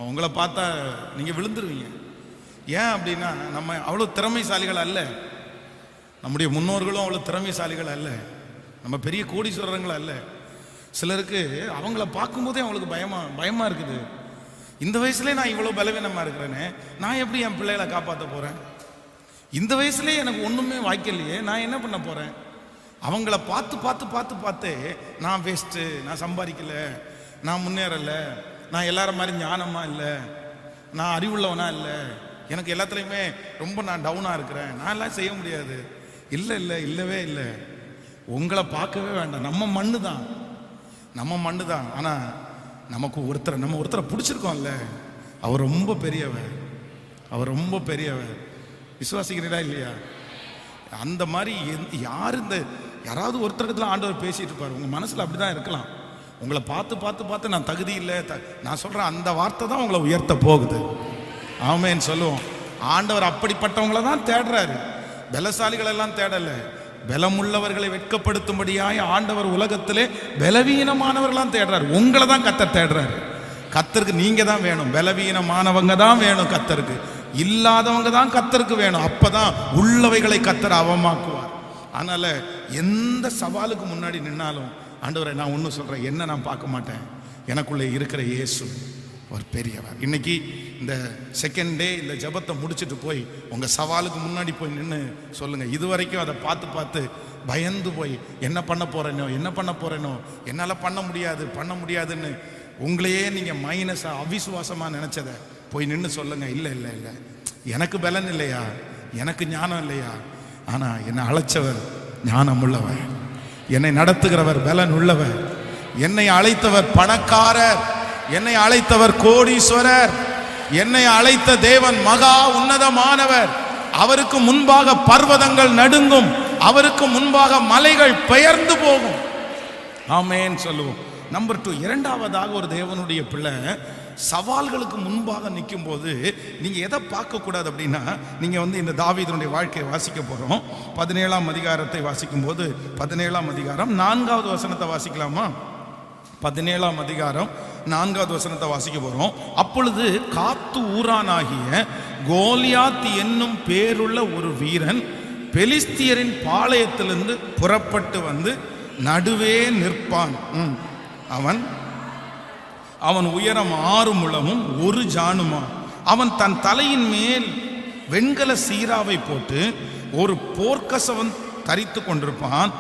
உங்களை பார்த்தா நீங்கள் விழுந்துருவீங்க. ஏன் அப்படின்னா, நம்ம அவ்வளோ திறமைசாலிகள் அல்ல. நம்முடைய முன்னோர்களும் அவ்வளோ திறமைசாலிகள் அல்ல. நம்ம பெரிய கோடீஸ்வரங்கள் அல்ல. சிலருக்கு அவங்கள பார்க்கும்போதே அவங்களுக்கு பயமாக இருக்குது. இந்த வயசுலேயே நான் இவ்வளோ பலவீனமாக இருக்கிறேனே, நான் எப்படி என் பிள்ளைகளை காப்பாற்ற போகிறேன்? இந்த வயசுலேயே எனக்கு ஒன்றுமே வாய்க்கலையே, நான் என்ன பண்ண போகிறேன்? அவங்கள பார்த்து பார்த்து பார்த்து பார்த்து நான் வேஸ்ட்டு, நான் சம்பாதிக்கலை, நான் முன்னேறலை, நான் எல்லாரும் மாதிரி ஞானமாக இல்லை, நான் அறிவுள்ளவனா இல்லை, எனக்கு எல்லாத்துலேயுமே ரொம்ப நான் டவுனாக இருக்கிறேன், நான் எல்லாம் செய்ய முடியாது. இல்லை இல்லை, இல்லவே இல்லை. உங்களை பார்க்கவே வேண்டாம். நம்ம மண்ணு தான். ஆனால் நம்ம ஒருத்தரை பிடிச்சிருக்கோம்ல, அவர் ரொம்ப பெரியவர். விசுவாசிக்கிறீங்களா இல்லையா? அந்த மாதிரி யாராவது ஒருத்தரத்துல ஆண்டவர் பேசிட்டு இருப்பார். உங்க மனசுல அப்படிதான் இருக்கலாம். உங்களை பார்த்து நான் தகுதி இல்லை, நான் சொல்றேன், அந்த வார்த்தை தான் உங்களை உயர்த்த போகுது. ஆமென் சொல்லுவோம். ஆண்டவர் அப்படிப்பட்டவங்கள தான் தேடுறாரு. பலசாலிகள் எல்லாம் தேடல. பலமுள்ளவர்களை வெட்கப்படுத்தும்படியாய் ஆண்டவர் உலகத்திலே பலவீனமானவர்களாம் தேடுறாரு. உங்களை தான் கர்த்தர் தேடுறாரு. கர்த்தருக்கு நீங்க தான் வேணும். பலவீனமானவங்க தான் வேணும் கர்த்தருக்கு. இல்லாதவங்க தான் கர்த்தருக்கு வேணும். அப்பதான் உள்ளவைகளை கர்த்தர் அவமாக்குவார். அதனால எந்த சவாலுக்கு முன்னாடி நின்னாலும், ஆண்டவரை நான் ஒன்று சொல்றேன், என்ன நான் பார்க்க மாட்டேன், எனக்குள்ளே இருக்கிற இயேசு ஒரு பெரியவர். இன்னைக்கு இந்த செகண்ட் டே இந்த ஜபத்தை முடிச்சுட்டு போய் உங்க சவாலுக்கு முன்னாடி போய் நின்று சொல்லுங்க. இதுவரைக்கும் அதை பார்த்து பயந்து போய் என்ன பண்ண போறேனோ, என்னால் பண்ண முடியாதுன்னு உங்களையே நீங்க மைனஸா அவிசுவாசமா நினைச்சத போய் நின்று சொல்லுங்க. இல்லை, எனக்கு பலன் இல்லையா, எனக்கு ஞானம் இல்லையா, ஆனா என்னை அழைச்சவர் ஞானம் உள்ளவர், என்னை நடத்துகிறவர் பலன் உள்ளவர், என்னை அழைத்தவர் பணக்காரர், என்னை அழைத்தவர் கோடீஸ்வரர், என்னை அழைத்த தேவன் மகா உன்னதமானவர். அவருக்கு முன்பாக பர்வதங்கள் நடுங்கும், அவருக்கு முன்பாக மலைகள் பெயர்ந்து போகும். ஆமென் சொல்லுவோம். நம்பர் 2, இரண்டாவதாக ஒரு தேவனுடைய பிள்ளை சவால்களுக்கு முன்பாக நிற்கும் போது நீங்க எதை பார்க்க கூடாது அப்படின்னா, நீங்க இந்த தாவீதுடைய வாழ்க்கையை வாசிக்க போறோம். 17ஆம் அதிகாரத்தை வாசிக்கும் போது 17ஆம் அதிகாரம் 4வது வசனத்தை வாசிக்கலாமா? 17ஆம் அதிகாரம் 4வது வசனத்தை வாசிக்க போறோம். அப்பொழுது காத்து ஊரானாகிய கோலியாத் என்னும் பேருள்ள ஒரு வீரன் பெலிஸ்தியரின் பாளையத்திலிருந்து புறப்பட்டு வந்து நடுவே நிற்பான். அவன் உயரம் 6 முழமும் 1 ஜானுமா. அவன் தன் தலையின் மேல் வெண்கல சீராவை போட்டு ஒரு போர்க்கசவன் தரித்து கொண்டிருப்பான்.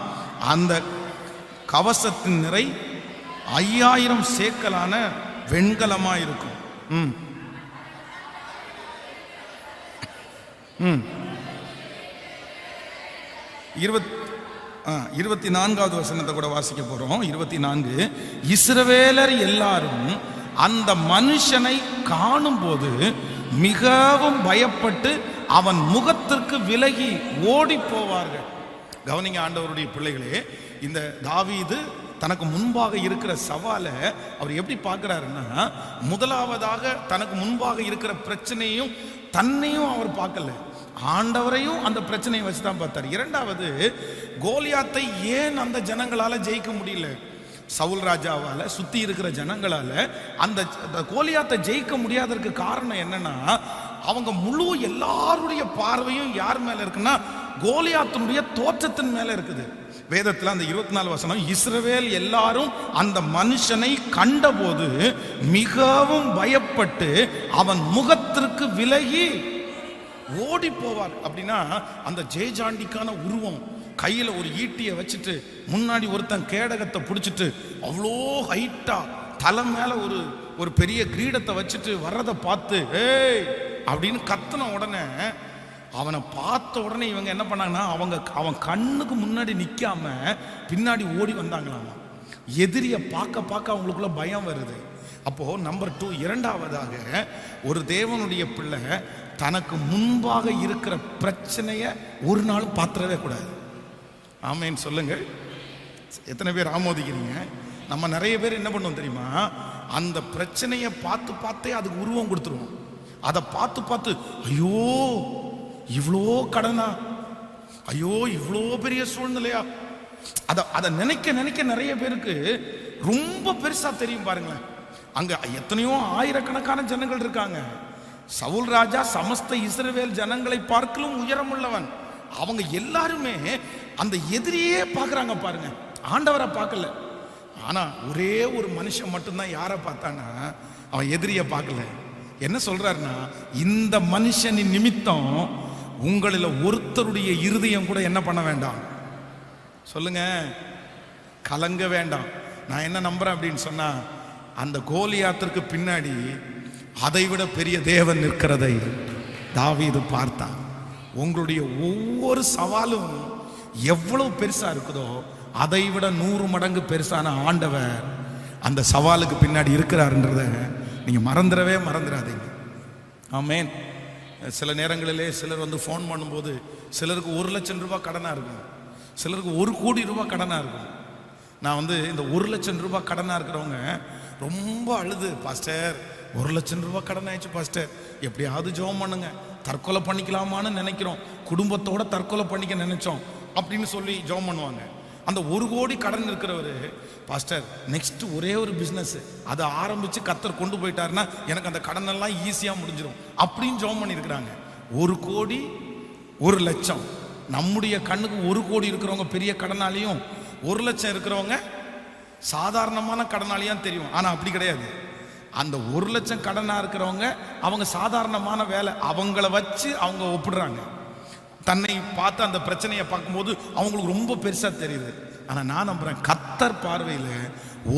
அந்த கவசத்தின் நிறை 5000 சேக்கலான வெண்கலமா இருக்கும். 24வது வசனத்தை கூட வாசிக்க போறோம். 24. இஸ்ரவேலர் எல்லாரும் அந்த மனுஷனை காணும் போது மிகவும் பயப்பட்டு அவன் முகத்திற்கு விலகி ஓடி போவார்கள். கவனிங்க ஆண்டவருடைய பிள்ளைகளே, இந்த தாவீது தனக்கு முன்பாக இருக்கிற சவாலை அவர் எப்படி பார்க்கிறாருன்னா, முதலாவதாக தனக்கு முன்பாக இருக்கிற பிரச்சனையும் தன்னையும் அவர் பார்க்கல, ஆண்டவரையும் அந்த பிரச்சனையை வச்சுதான் பார்த்தார். இரண்டாவது, கோலியாத்தை ஏன் அந்த ஜனங்களால ஜெயிக்க முடியல? சவுல் ராஜாவால, சுத்தி இருக்கிற ஜனங்களால அந்த கோலியாத்தை ஜெயிக்க முடியாததற்கு காரணம் என்னன்னா, அவங்க முழு எல்லாருடைய பார்வையும் யார் மேல இருக்குன்னா, கோலியாத்தினுடைய தோற்றத்தின் மேல இருக்குது. வேதத்தில் அந்த 24 வசனம், இஸ்ரவேல் எல்லாரும் அந்த மனுஷனை கண்டபோது மிகவும் பயப்பட்டு அவன் முகத்திற்கு விலகி ஓடி போவார். அப்படின்னா அந்த ஜெயஜாண்டிக்கான உருவம், கையில ஒரு ஈட்டியை வச்சுட்டு முன்னாடி ஒருத்தன் கேடகத்தை பிடிச்சிட்டு அவ்வளோ ஹைட்டா தலை மேல ஒரு பெரிய கிரீடத்தை வச்சுட்டு வர்றதை பார்த்து ஏய் அப்படின்னு கத்துன உடனே, அவனை பார்த்த உடனே இவங்க என்ன பண்ணாங்கன்னா, அவன் கண்ணுக்கு முன்னாடி நிற்காம பின்னாடி ஓடி வந்தாங்களாம். எதிரியை பார்க்க பார்க்க அவங்களுக்குள்ள பயம் வருது. அப்போ நம்பர் 2, இரண்டாவதாக, ஒரு தேவனுடைய பிள்ளை தனக்கு முன்பாக இருக்கிற பிரச்சனையை ஒரு நாள் பாத்திரவே கூடாது. ஆமேன்னு சொல்லுங்க. எத்தனை பேர் ஆமோதிக்கிறீங்க? நம்ம நிறைய பேர் என்ன பண்ணுவோம் தெரியுமா, அந்த பிரச்சனையை பார்த்து பார்த்தே அதுக்கு உருவம் கொடுத்துருவோம். அதை பார்த்து பார்த்து ஐயோ இவ்வளோ கடனா, ஐயோ இவ்வளோ பெரிய சூழ்நிலையா, அதை நினைக்க நினைக்க நிறைய பேருக்கு ரொம்ப பெருசா தெரியும். பாருங்களேன், அங்க எத்தனையோ ஆயிரக்கணக்கான ஜனங்கள் இருக்காங்க. சவுல் ராஜா சமஸ்த இஸ்ரவேல் ஜனங்களை பார்க்கலும் உயரமுள்ளவன். அவங்க எல்லாருமே அந்த எதிரியே பார்க்கறாங்க பாருங்க, ஆண்டவரை பார்க்கல. ஆனா ஒரே ஒரு மனுஷன் மட்டும்தான் யாரை பார்த்தானா, அவன் எதிரியை பார்க்கல. என்ன சொல்றாருன்னா, இந்த மனுஷனின் நிமித்தம் உங்களில் ஒருத்தருடைய இருதயம் கூட என்ன பண்ண வேண்டாம், சொல்லுங்க, கலங்க வேண்டாம். நான் என்ன நம்புறேன் அப்படின்னு சொன்னா, அந்த கோலியாத்திற்கு பின்னாடி அதைவிட பெரிய தேவன் இருக்கிறதை தாவீது பார்த்தான். உங்களுடைய ஒவ்வொரு சவாலும் எவ்வளவு பெருசா இருக்குதோ அதைவிட 100 மடங்கு பெருசான ஆண்டவர் அந்த சவாலுக்கு பின்னாடி இருக்கிறாருன்றத நீங்க மறந்துடாதீங்க. ஆமேன். சில நேரங்களிலே சிலர் வந்து ஃபோன் பண்ணும்போது, சிலருக்கு 1 லட்சம் ரூபாய் கடனா இருக்கும், சிலருக்கு 1 கோடி ரூபாய் கடனா இருக்கும். நான் வந்து இந்த 1 லட்சம் ரூபாய் கடனா இருக்கிறவங்க ரொம்ப அழுது, பாஸ்டர் 1 லட்சம் ரூபாய் கடன் ஆயிடுச்சு பாஸ்டர், எப்படியாவது ஜெபம் பண்ணுங்க, தற்கொலை பண்ணிக்கலாமான்னு நினைக்கிறோம், குடும்பத்தோட தற்கொலை பண்ணிக்க நினைச்சோம் அப்படின்னு சொல்லி ஜெபம் பண்ணுவாங்க. அந்த 1 கோடி கடன் இருக்கிறவர், பாஸ்டர் நெக்ஸ்ட் ஒரே ஒரு பிஸ்னஸ், அதை ஆரம்பிச்சு கர்த்தர் கொண்டு போயிட்டாருன்னா எனக்கு அந்த கடன் எல்லாம் ஈஸியாக முடிஞ்சிடும் அப்படின்னு ஜெபம் பண்ணியிருக்கிறாங்க. 1 கோடி 1 லட்சம், நம்முடைய கண்ணுக்கு 1 கோடி இருக்கிறவங்க பெரிய கடனாளியும் 1 லட்சம் இருக்கிறவங்க சாதாரணமான கடனாளியான்னு தெரியும். ஆனால் அப்படி கிடையாது. அந்த 1 லட்சம் கடனா இருக்கிறவங்க அவங்க சாதாரணமான வேலை, அவங்கள வச்சு அவங்க ஒப்பிடுறாங்க. தன்னை பார்த்து அந்த பிரச்சனையை பார்க்கும்போது அவங்களுக்கு ரொம்ப பெருசா தெரியுது. ஆனா நான் நம்புறேன், கர்த்தர் பார்வையில்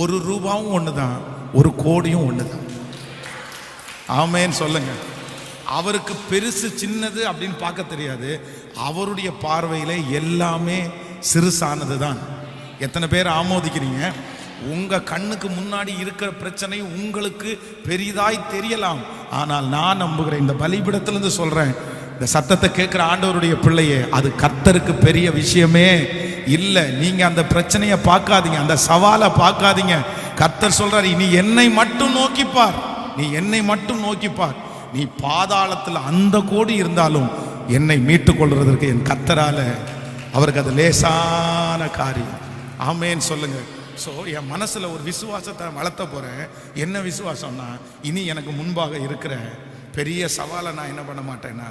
1 ரூபாயும் ஒண்ணுதான், 1 கோடியும் ஒண்ணுதான். ஆமேன்னு சொல்லுங்க. அவருக்கு பெருசு சின்னது அப்படின்னு பார்க்க தெரியாது. அவருடைய பார்வையில எல்லாமே சிறுசானது தான். எத்தனை பேர் ஆமோதிக்கிறீங்க? உங்க கண்ணுக்கு முன்னாடி இருக்கிற பிரச்சனை உங்களுக்கு பெரிதாய் தெரியலாம், ஆனால் நான் நம்புகிறேன், இந்த பலிபீடத்திலிருந்து சொல்றேன், இந்த சத்தத்தை கேட்கிற ஆண்டவருடைய பிள்ளையே, அது கர்த்தருக்கு பெரிய விஷயமே இல்லை. நீங்க அந்த பிரச்சனையை பார்க்காதீங்க, அந்த சவாலை பார்க்காதீங்க. கர்த்தர் சொல்றாரு, நீ என்னை மட்டும் நோக்கிப்பார், நீ என்னை மட்டும் நோக்கிப்பார். நீ பாதாளத்தில் அந்த கோடி இருந்தாலும் என்னை மீட்டுக் கொள்றதற்கு என் கர்த்தரால, அவருக்கு அது லேசான காரியம். ஆமேன்னு சொல்லுங்க. ஸோ என் மனசுல ஒரு விசுவாசத்தை வளர்த்த போறேன். என்ன விசுவாசம்னா, இனி எனக்கு முன்பாக இருக்கிற பெரிய சவாலை நான் என்ன பண்ண மாட்டேன்னா,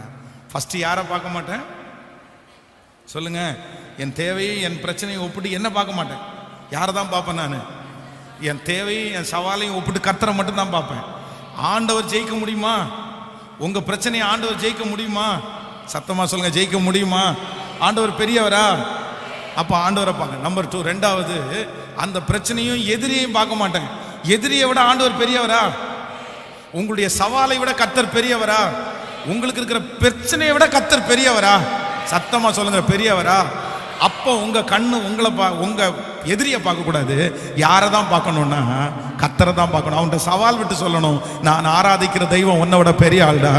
ஃபர்ஸ்ட் யாரை பார்க்க மாட்டேன் சொல்லுங்க? என் தேவையை என் பிரச்சனையை ஒப்பிட்டு என்ன பார்க்க மாட்டேன். யாரை தான் பார்ப்பேன் நான்? என் தேவையும் என் சவாலையும் ஒப்பிட்டு கர்த்தரை மட்டும் தான் பார்ப்பேன். ஆண்டவர் ஜெயிக்க முடியுமா? உங்க பிரச்சனையை ஆண்டவர் ஜெயிக்க முடியுமா? சத்தமா சொல்லுங்க, ஜெயிக்க முடியுமா? ஆண்டவர் பெரியவரா? அப்ப ஆண்டவரை பார்க்க. நம்பர் 2, ரெண்டாவது, அந்த பிரச்சனையும் எதிரியையும் பார்க்க மாட்டேன். எதிரியை விட ஆண்டவர் பெரியவரா? உங்களுடைய சவாலை விட கர்த்தர் பெரியவரா? உங்களுக்கு இருக்கிற பிரச்சனையை விட கர்த்தர் பெரியவரா? சத்தமா சொல்லுங்க, பெரியவரா? அப்போ உங்க கண்ணு உங்க எதிரியை பார்க்க கூடாது. யாரை தான் பார்க்கணும்னா, கர்த்தரை தான் பார்க்கணும். அவன்கிட்ட சவால் விட்டு சொல்லணும், நான் ஆராதிக்கிற தெய்வம் உன்னை விட பெரிய ஆள்டா,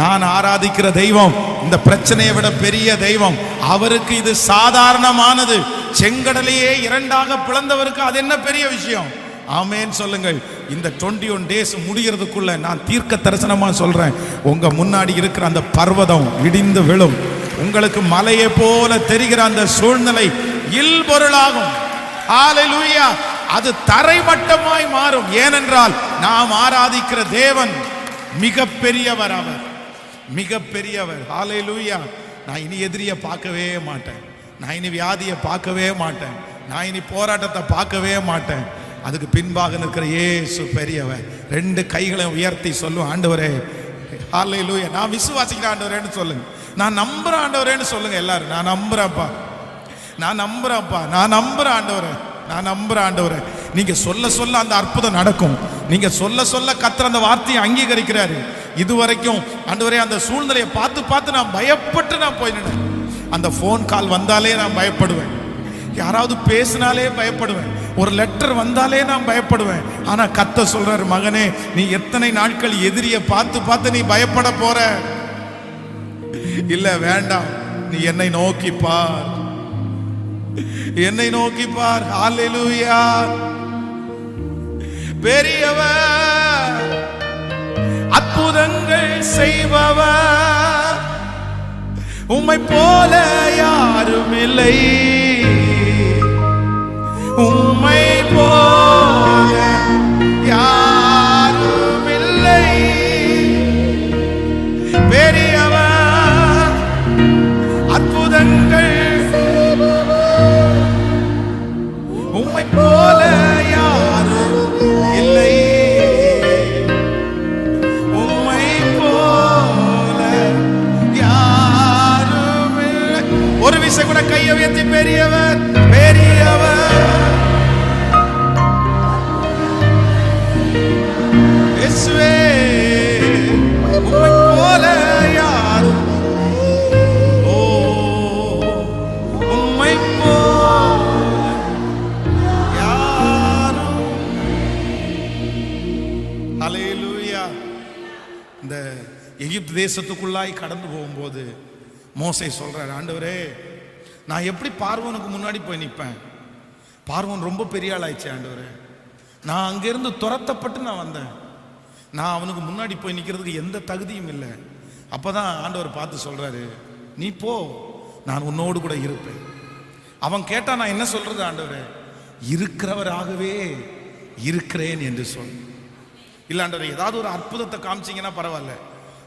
நான் ஆராதிக்கிற தெய்வம் இந்த பிரச்சனையை விட பெரிய தெய்வம், அவருக்கு இது சாதாரணமானது, செங்கடலையே இரண்டாக பிளந்தவருக்கு அது என்ன பெரிய விஷயம்? ஆமென் சொல்லுங்கள். இந்த 21 டேஸ் முடிகிறதுக்குள்ள நான் தீர்க்க தரிசனமா சொல்றேன், உங்க முன்னாடி இருக்கிற அந்த பர்வதம் இடிந்து விழும். உங்களுக்கு மலையை போல தெரிகிற அந்த சூழ்நிலை இல்பொருளாகும். ஹல்லேலூயா. அது தரைமட்டமாய் மாறும். ஏனென்றால் நாம் ஆராதிக்கிற தேவன் மிக பெரியவர், அவர் மிக பெரியவர். ஹல்லேலூயா. நான் இனி எதிரியை பார்க்கவே மாட்டேன், நான் இனி வியாதியை பார்க்கவே மாட்டேன், நான் இனி போராட்டத்தை பார்க்கவே மாட்டேன். அதுக்கு பின்பாக நிற்கிற இயேசு பெரியவர். 2 கைகளை உயர்த்தி சொல்லும், ஆண்டவரே ஹல்லேலூயா, நான் விசுவாசிக்கிறேன் ஆண்டவரேன்னு சொல்லுங்க. நான் நம்புறேன் ஆண்டவரேன்னு சொல்லுங்க எல்லாரும். நான் நம்புறேன்ப்பா, நான் நம்புறேன்ப்பா, நான் நம்புறேன் ஆண்டவரே, நான் நம்புறேன் ஆண்டவரே. நீங்க சொல்ல சொல்ல அந்த அற்புதம் நடக்கும். நீங்க சொல்ல சொல்ல கர்த்தர் அந்த வார்த்தையை அங்கீகரிக்கிறாரு. இதுவரைக்கும் ஆண்டவரே அந்த சூழ்நிலையை பார்த்து பார்த்து நான் பயப்பட்டு நான் போய் நின்றேன். அந்த ஃபோன் கால் வந்தாலே நான் பயப்படுவேன், யாராவது பேசினாலே பயப்படுவேன், ஒரு லெட்டர் வந்தாலே நான் பயப்படுவேன். ஆனா கர்த்தர் சொல்றாரு, மகனே நீ எத்தனை நாட்கள் எதிரியை பார்த்து பார்த்து நீ பயப்பட போற? இல்ல வேண்டாம், நீ என்னை நோக்கி பார், என்னை நோக்கி பார். ஹல்லேலூயா. பெரியவர், அற்புதங்கள் செய்பவர், உம்மை போல யாரும் இல்லை, உம்மை போல யாரும் இல்லை. பெரியவர், அற்புதங்கள், உம்மை போல யாரும் இல்லை, உம்மை போல யாரும் இல்லை. ஒரு விசை கூட கையை உயர்த்தி பெரியவர், பெரியவர் இயேசுவே, உம்மை போல யாரும், ஓ உம்மை போல யாரும். ஹல்லேலூயா. இந்த எகிப்து தேசத்துக்குள்ளாய் கடந்து போகும்போது மோசே சொல்றார், ஆண்டவரே நான் எப்படி பார்வோனுக்கு முன்னாடி போய் நிற்பேன்? பார்வோன் ரொம்ப பெரிய ஆள் ஆயிடுச்சு ஆண்டவரே, நான் அங்கிருந்து துரத்தப்பட்டு நான் வந்தேன், நான் அவனுக்கு முன்னாடி போய் நிற்கிறதுக்கு எந்த தகுதியும் இல்லை. அப்பதான் ஆண்டவர் பார்த்து சொல்றாரு, நீ போ, நான் உன்னோடு கூட இருப்பேன். அவன் கேட்டா நான் என்ன சொல்றது ஆண்டவரே? இருக்கிறவராகவே இருக்கிறேன் என்று சொல். இல்ல ஆண்டவரே, ஏதாவது ஒரு அற்புதத்தை காமிச்சிங்கன்னா பரவாயில்ல,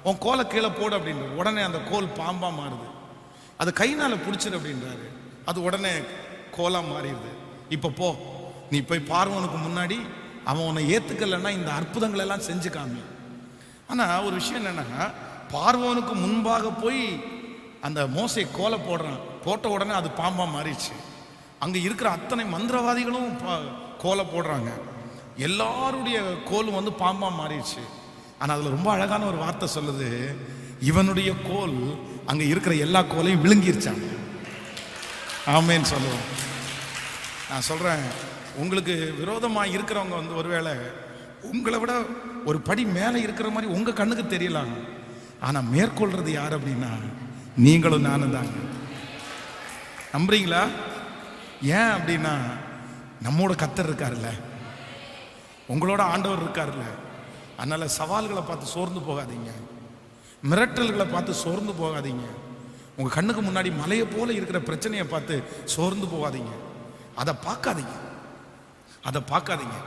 உன் கோலை கீழே போடு அப்படின்ற உடனே அந்த கோல் பாம்பா மாறுது, அது கைனால பிடிச்சிரு அப்படின்றாரு, அது உடனே கோலா மாறிடுது. இப்ப போ, நீ போய் பார்வோனுக்கு முன்னாடி, அவன் உன்னை ஏத்துக்கலன்னா இந்த அற்புதங்கள் எல்லாம் செஞ்சு காமி. ஆனா ஒரு விஷயம் என்னன்னா, பார்வோனுக்கு முன்பாக போய் அந்த மோசே கோலை போடுறான், போட்ட உடனே அது பாம்பா மாறிடுச்சு. அங்க இருக்கிற அத்தனை மந்திரவாதிகளும் கோலை போடுறாங்க, எல்லாருடைய கோலும் வந்து பாம்பா மாறிடுச்சு. ஆனா அதுல ரொம்ப அழகான ஒரு வார்த்தை சொல்லுது, இவனுடைய கோல் அங்க இருக்கிற எல்லா கோலையும் விழுங்கிருச்சாங்க. ஆமேன்னு சொல்லுவோம். நான் சொல்றேன், உங்களுக்கு விரோதமாக இருக்கிறவங்க வந்து ஒருவேளை உங்களை விட ஒரு படி மேலே இருக்கிற மாதிரி உங்க கண்ணுக்கு தெரியலாம், ஆனா மேற்கொள்றது யார் அப்படின்னா நீங்களும் நானும் தாங்க. நம்புறீங்களா? ஏன் அப்படின்னா நம்மோட கர்த்தர் இருக்காருல்ல, உங்களோட ஆண்டவர் இருக்காருல்ல. அதனால சவால்களை பார்த்து சோர்ந்து போகாதீங்க, மிரட்டல்களை பார்த்து சோர்ந்து போகாதீங்க, உங்க கண்ணுக்கு முன்னாடி மலையை போல இருக்கிற பிரச்சனையை பார்த்து சோர்ந்து போகாதீங்க. அதை பார்க்காதீங்க, அதை பார்க்காதீங்க.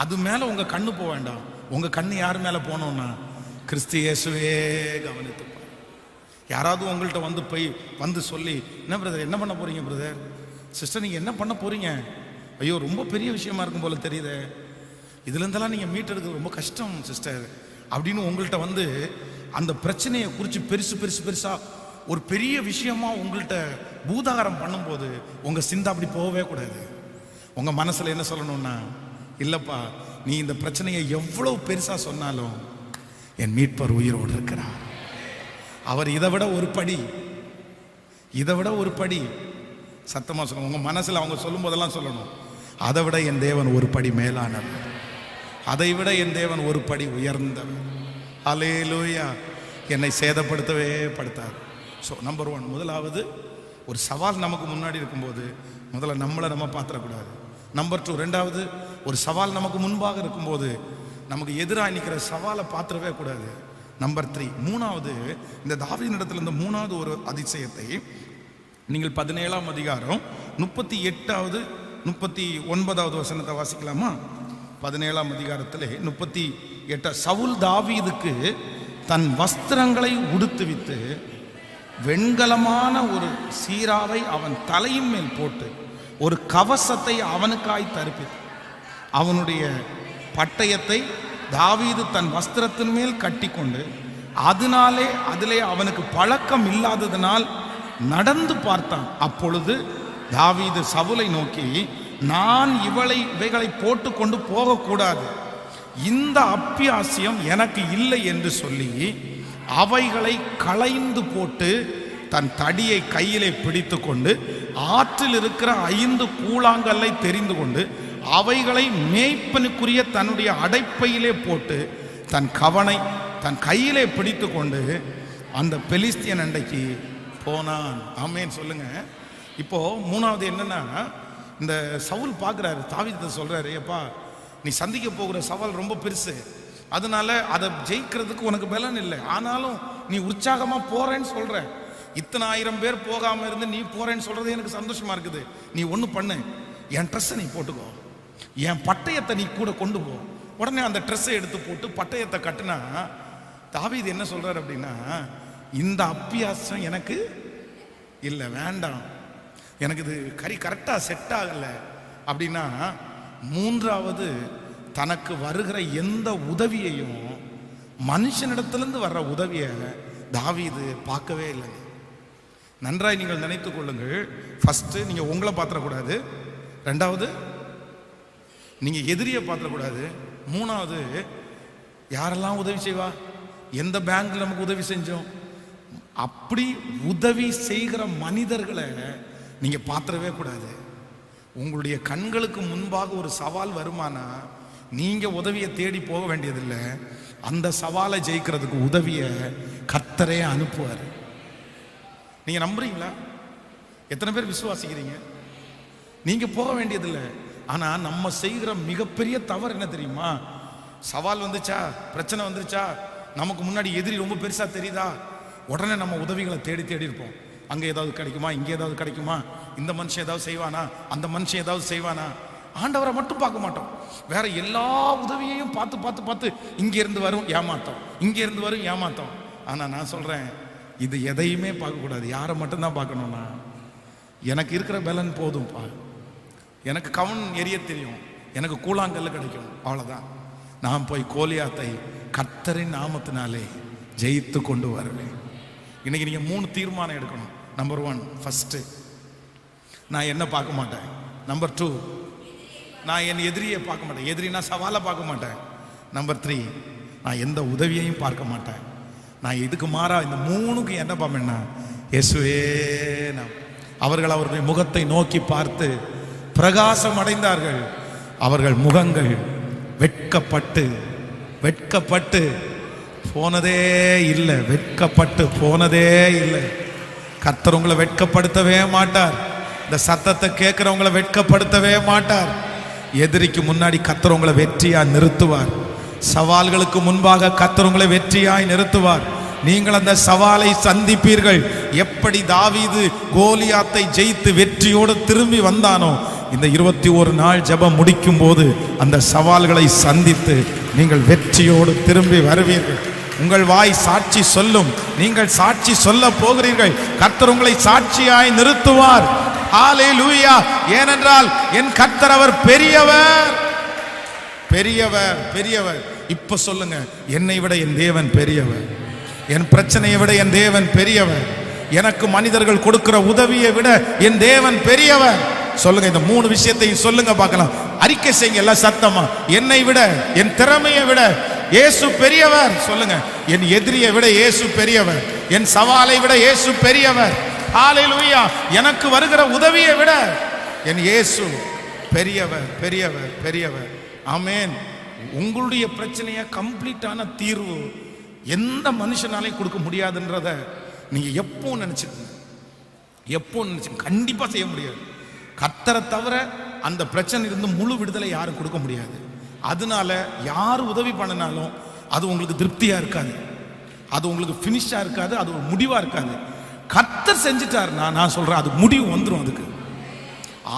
அது மேல உங்க கண்ணு போக வேண்டாம். உங்க கண்ணு யார் மேல போனோம்னா கிறிஸ்து இயேசுவே கவனித்து. யாராவது உங்கள்கிட்ட வந்து சொல்லி, என்ன பிரதர் என்ன பண்ண போறீங்க பிரதர், சிஸ்டர் நீங்க என்ன பண்ண போறீங்க, ஐயோ ரொம்ப பெரிய விஷயமா இருக்கும் போல தெரியுது, இதுல இருந்தெல்லாம் நீங்க மீட்டெடுக்கிறது ரொம்ப கஷ்டம் சிஸ்டர் அப்படின்னு உங்கள்கிட்ட வந்து அந்த பிரச்சனையை குறித்து பெருசா ஒரு பெரிய விஷயமா உங்கள்கிட்ட பூதாகாரம் பண்ணும்போது உங்க சிந்தை அப்படி போகவே கூடாது. உங்க மனசுல என்ன சொல்லணும்னா, இல்லப்பா நீ இந்த பிரச்சனையை எவ்வளவு பெருசா சொன்னாலும் என் மீட்பர் உயிரோடு இருக்கிறார், அவர் இதை விட ஒரு படி சத்தமா சொல்லணும். உங்க மனசுல அவங்க சொல்லும் போதெல்லாம் சொல்லணும், அதை விட என் தேவன் ஒரு படி மேலானவர், அதை விட என் தேவன் ஒரு படி உயர்ந்தவர். ஹல்லேலூயா. என்னை சேதப்படுத்தவே படுத்தார். ஸோ நம்பர் 1, முதலாவது ஒரு சவால் நமக்கு முன்னாடி இருக்கும்போது முதல்ல நம்மளை நம்ம பாத்திரக்கூடாது. நம்பர் 2, ரெண்டாவது, ஒரு சவால் நமக்கு முன்பாக இருக்கும்போது நமக்கு எதிராக நிற்கிற சவாலை பாத்திரவே கூடாது. நம்பர் 3, மூணாவது, இந்த தாவீதினிடத்தில் இந்த மூணாவது ஒரு அதிசயத்தை நீங்கள் 17ஆம் அதிகாரம் 38வது 39வது வசனத்தை வாசிக்கலாமா? 17ஆம் அதிகாரத்திலே 38, சவுல் தாவீதுக்கு தன் வஸ்திரங்களை உடுத்துவித்து வெண்கலமான ஒரு சீராவை அவன் தலையின் மேல் போட்டு ஒரு கவசத்தை அவனுக்காய் தரிப்பித்து அவனுடைய பட்டயத்தை தாவீது தன் வஸ்திரத்தின் மேல் கட்டி கொண்டு அதிலே அவனுக்கு பழக்கம் இல்லாததினால் நடந்து பார்த்தான். அப்பொழுது தாவீது சவுலை நோக்கி, நான் இவைகளை போட்டு கொண்டு போகக்கூடாது, இந்த அப்பியாசியம் எனக்கு இல்லை என்று சொல்லி அவைகளை களைந்து போட்டு தன் தடியை கையிலே பிடித்து கொண்டு ஆற்றில் இருக்கிற 5 கூழாங்கல்லை தெரிந்து கொண்டு அவைகளை மேய்ப்பனுக்குரிய தன்னுடைய அடைப்பையிலே போட்டு தன் கவனை தன் கையிலே பிடித்து கொண்டு அந்த பெலிஸ்தியன் அண்டைக்கு போனான். ஆமேன் சொல்லுங்க. இப்போ மூணாவது என்னன்னா, இந்த சவுல் பார்க்குறாரு, தாவீது சொல்றாரு, ஏப்பா நீ சந்திக்க போகிற சவால் ரொம்ப பெருசு, அதனால அதை ஜெயிக்கிறதுக்கு உனக்கு பலன் இல்லை, ஆனாலும் நீ உற்சாகமா போறேன்னு சொல்ற, இத்தனை 1000 பேர் போகாம இருந்து நீ போறேன்னு சொல்றது எனக்கு சந்தோஷமா இருக்குது. நீ ஒண்ணு பண்ணு, என் ட்ரெஸ்ஸை நீ போட்டுக்கோ, என் பட்டயத்தை நீ கூட கொண்டு போ. உடனே அந்த ட்ரெஸ்ஸை எடுத்து போட்டு பட்டயத்தை கட்டுனா தாவீது என்ன சொல்றாரு அப்படின்னா, இந்த அப்பியாசம் எனக்கு இல்லை, வேண்டாம், எனக்கு இது கரெக்டா செட் ஆகல அப்படின்னா, மூன்றாவது தனக்கு வருகிற எந்த உதவியையும் மனுஷனிடத்திலிருந்து வர்ற உதவியை தாவீது பார்க்கவே இல்லை. நன்றாய் நீங்கள் நினைத்துக் கொள்ளுங்கள். ஃபர்ஸ்ட் நீங்க உங்களை பாத்திரக்கூடாது, ரெண்டாவது நீங்க எதிரியை பாத்திரக்கூடாது, மூணாவது யாரெல்லாம் உதவி செய்வா, எந்த பேங்க்ல நமக்கு உதவி செஞ்சோம், அப்படி உதவி செய்கிற மனிதர்களை நீங்க பாத்திரவே கூடாது. உங்களுடைய கண்களுக்கு முன்பாக ஒரு சவால் வருமானா நீங்க உதவியை தேடி போக வேண்டியதில்லை, அந்த சவாலை ஜெயிக்கிறதுக்கு உதவியை கர்த்தரே அனுப்புவார். நீங்க நம்புறீங்களா? எத்தனை பேர் விசுவாசிக்கிறீங்க? நீங்க போக வேண்டியதில்லை. ஆனா நம்ம செய்கிற மிகப்பெரிய தவறு என்ன தெரியுமா? சவால் வந்துச்சா, பிரச்சனை வந்துருச்சா, நமக்கு முன்னாடி எதிரி ரொம்ப பெருசா தெரியுதா, உடனே நம்ம உதவிகளை தேடி தேடி இருப்போம். அங்கே ஏதாவது கிடைக்குமா, இங்கே ஏதாவது கிடைக்குமா, இந்த மனுஷன் ஏதாவது செய்வானா, அந்த மனுஷன் ஏதாவது செய்வானா. ஆண்டவரை மட்டும் பார்க்க மாட்டோம், வேற எல்லா உதவியையும் பார்த்து பார்த்து பார்த்து இங்க இருந்து வரும் ஏமாத்தம், இங்க இருந்து வரும் ஏமாத்தம். ஆனா நான் சொல்றேன், இது எதையுமே பார்க்கக்கூடாது. யாரை மட்டும்தான் பார்க்கணும்னா, எனக்கு இருக்கிற பலன் போதும்பா, எனக்கு கவன் எரிய தெரியும், எனக்கு கூழாங்கல்ல கிடைக்கும், அவ்வளவுதான். நான் போய் கோலியாத்தை கர்த்தரின் நாமத்தினாலே ஜெயித்து கொண்டு வருவேன். இன்னைக்கு நீங்க 3 தீர்மானம் எடுக்கணும். நம்பர் 1, ஃபர்ஸ்ட், நான் என்ன பார்க்க மாட்டேன். நம்பர் 2, நான் என் எதிரியை பார்க்க மாட்டேன், எதிரினா சவாலை பார்க்க மாட்டேன். நம்பர் 3, நான் எந்த உதவியையும் பார்க்க மாட்டேன். நான் இதுக்கு மாறா இந்த 3க்கு என்ன பார்ப்பேன்னா, இயேசுவே. அவர்கள் அவருடைய முகத்தை நோக்கி பார்த்து பிரகாசம் அடைந்தார்கள், அவர்கள் முகங்கள் வெட்கப்பட்டு வெட்கப்பட்டு போனதே இல்லை, வெட்கப்பட்டு போனதே இல்லை. கர்த்தர் உங்களை வெட்கப்படுத்தவே மாட்டார். இந்த சத்தத்தை கேட்கிறவங்களை வெட்கப்படுத்தவே மாட்டார். எதிரிக்கு முன்னாடி கர்த்தர் உங்களை வெற்றியா நிறுத்துவார். சவால்களுக்கு முன்பாக கர்த்தர் உங்களை வெற்றியாய் நிறுத்துவார். நீங்கள் அந்த சவாலை சந்திப்பீர்கள். எப்படி தாவீது கோலியாத்தை ஜெயித்து வெற்றியோடு திரும்பி வந்தானோ, இந்த 21 நாள் ஜெபம் முடிக்கும் போது அந்த சவால்களை சந்தித்து நீங்கள் வெற்றியோடு திரும்பி வருவீர்கள். உங்கள் வாய் சாட்சி சொல்லும், நீங்கள் சாட்சி சொல்ல போகிறீர்கள். கர்த்தர் உங்களை சாட்சியாய் நிறுத்துவார். ஹல்லேலூயா. ஏனென்றால் என் கர்த்தர் அவர் பெரியவர், பெரியவர், பெரியவர். இப்ப சொல்லுங்க, என்னை விட என் தேவன் பெரியவர், என் பிரச்சனையை விட என் தேவன் பெரியவர், எனக்கு மனிதர்கள் கொடுக்கிற உதவியை விட என் தேவன் பெரியவர். சொல்லுங்க, இந்த 3 விஷயத்தையும் சொல்லுங்க பார்க்கலாம். அறிக்கை செய்யுங்க எல்லாம் சத்தமா. என்னை விட, என் திறமையை விட இயேசு பெரியவர். சொல்லுங்க, என் எதிரியை விட இயேசு பெரியவர், என் சவாலை விட இயேசு பெரியவர். ஹல்லேலூயா. எனக்கு வருகிற உதவியை விட என் இயேசு பெரியவர், பெரியவர், பெரியவர். ஆமென். உங்களுடைய பிரச்சனையை கம்ப்ளீட்டான தீர்வு எந்த மனுஷனாலையும் கொடுக்க முடியாதுன்றத நீங்க எப்போ நினைச்சுக்கோங்க, எப்போ நினைச்சு கண்டிப்பா செய்ய முடியாது. கர்த்தரை தவிர அந்த பிரச்சனை இருந்து முழு விடுதலை யாரும் கொடுக்க முடியாது. அதனால யார் உதவி பண்ணினாலும் அது உங்களுக்கு திருப்தியா இருக்காது, அது உங்களுக்கு ஃபினிஷா இருக்காது, அது ஒரு முடிவா இருக்காது. கர்த்தர் செஞ்சுட்டாருன்னா நான் சொல்றேன் அது முடிவு வந்துடும். அதுக்கு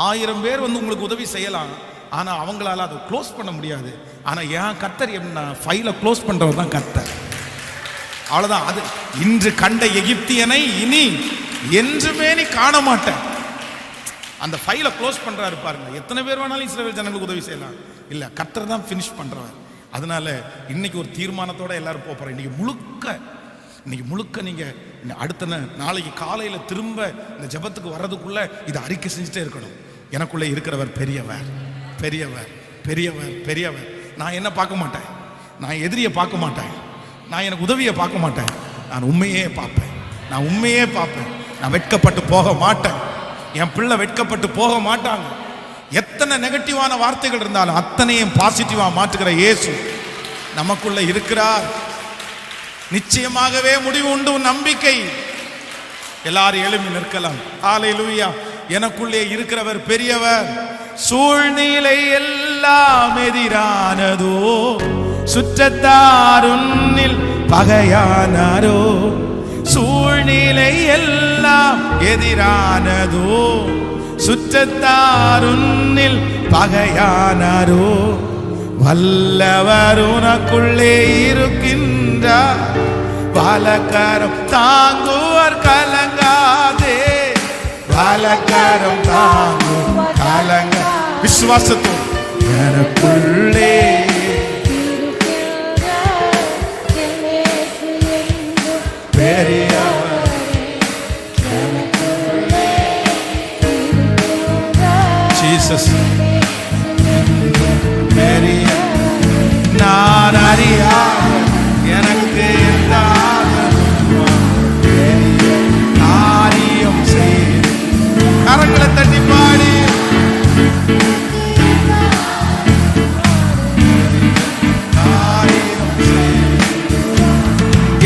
1000 பேர் வந்து உங்களுக்கு உதவி செய்யலாம், ஆனா அவங்களால அதை க்ளோஸ் பண்ண முடியாது. ஆனா ஏன் கர்த்தர் என்ன ஃபைலை க்ளோஸ் பண்றவர் தான் கர்த்தர். அவ்வளவுதான். அது இன்று கண்ட எகிப்தியனை இனி என்றுமே நீ காண மாட்டேன். அந்த ஃபைலை க்ளோஸ் பண்றாரு பாருங்க. எத்தனை பேர் வேணாலும் இஸ்ரவேல் ஜனங்களுக்கு உதவி செய்யலாம், இல்ல கர்த்தர் தான் ஃபினிஷ் பண்றவர். அதனால இன்னைக்கு ஒரு தீர்மானத்தோட எல்லாரும் போறோம். இன்னைக்கு முழுக்க நீங்க அடுத்த நாளைக்கு காலையில திரும்ப இந்த ஜெபத்துக்கு வர்றதுக்குள்ள இதை அறிக்கை செஞ்சுட்டே இருக்கணும். எனக்குள்ள இருக்கிறவர் பெரியவர், பெரியவர், பெரியவர், பெரியவர். நான் என்ன பார்க்க மாட்டேன், நான் எதிரியை பார்க்க மாட்டேன், நான் எனக்கு உதவியை பார்க்க மாட்டேன், நான் உண்மையே பார்ப்பேன், நான் உண்மையே பார்ப்பேன். நான் வெட்கப்பட்டு போக மாட்டேன், என் பிள்ளை வெட்கப்பட்டு போக மாட்டாங்க. எத்தனை நெகட்டிவான வார்த்தைகள் இருந்தாலும் அத்தனையும் பாசிட்டிவா மாற்றுகிற இயேசு நமக்குள்ள இருக்கிறார். நிச்சயமாகவே முடிவு உண்டு நம்பிக்கை. எல்லாரும் எழுப்பி நிற்கலாம். ஹல்லேலூயா. எனக்குள்ளே இருக்கிறவர் பெரியவர். சூழ்நிலை எல்லாம் எதிரானதோ, சுற்றத்தாருன்னில் பகையானாரோ. சூழ்நிலை எல்லாம் எதிரானதோ, சுற்றத்தாருன்னில் பகையானாரோ. வல்லவர் உனக்குள்ளே இருக்கின்றார், வலக்கரம் தாங்குவர் கலங்காதே, வலக்கரம் தாங்குவர் கலங்க. விசுவாசத்தோடு எனக்குள்ளே பெரியவர், ஜீசஸ் பெரிய. நான் அறியாத எனக்கு எந்த பெரிய காரியம் செய்து கரங்களை தட்டி பாடி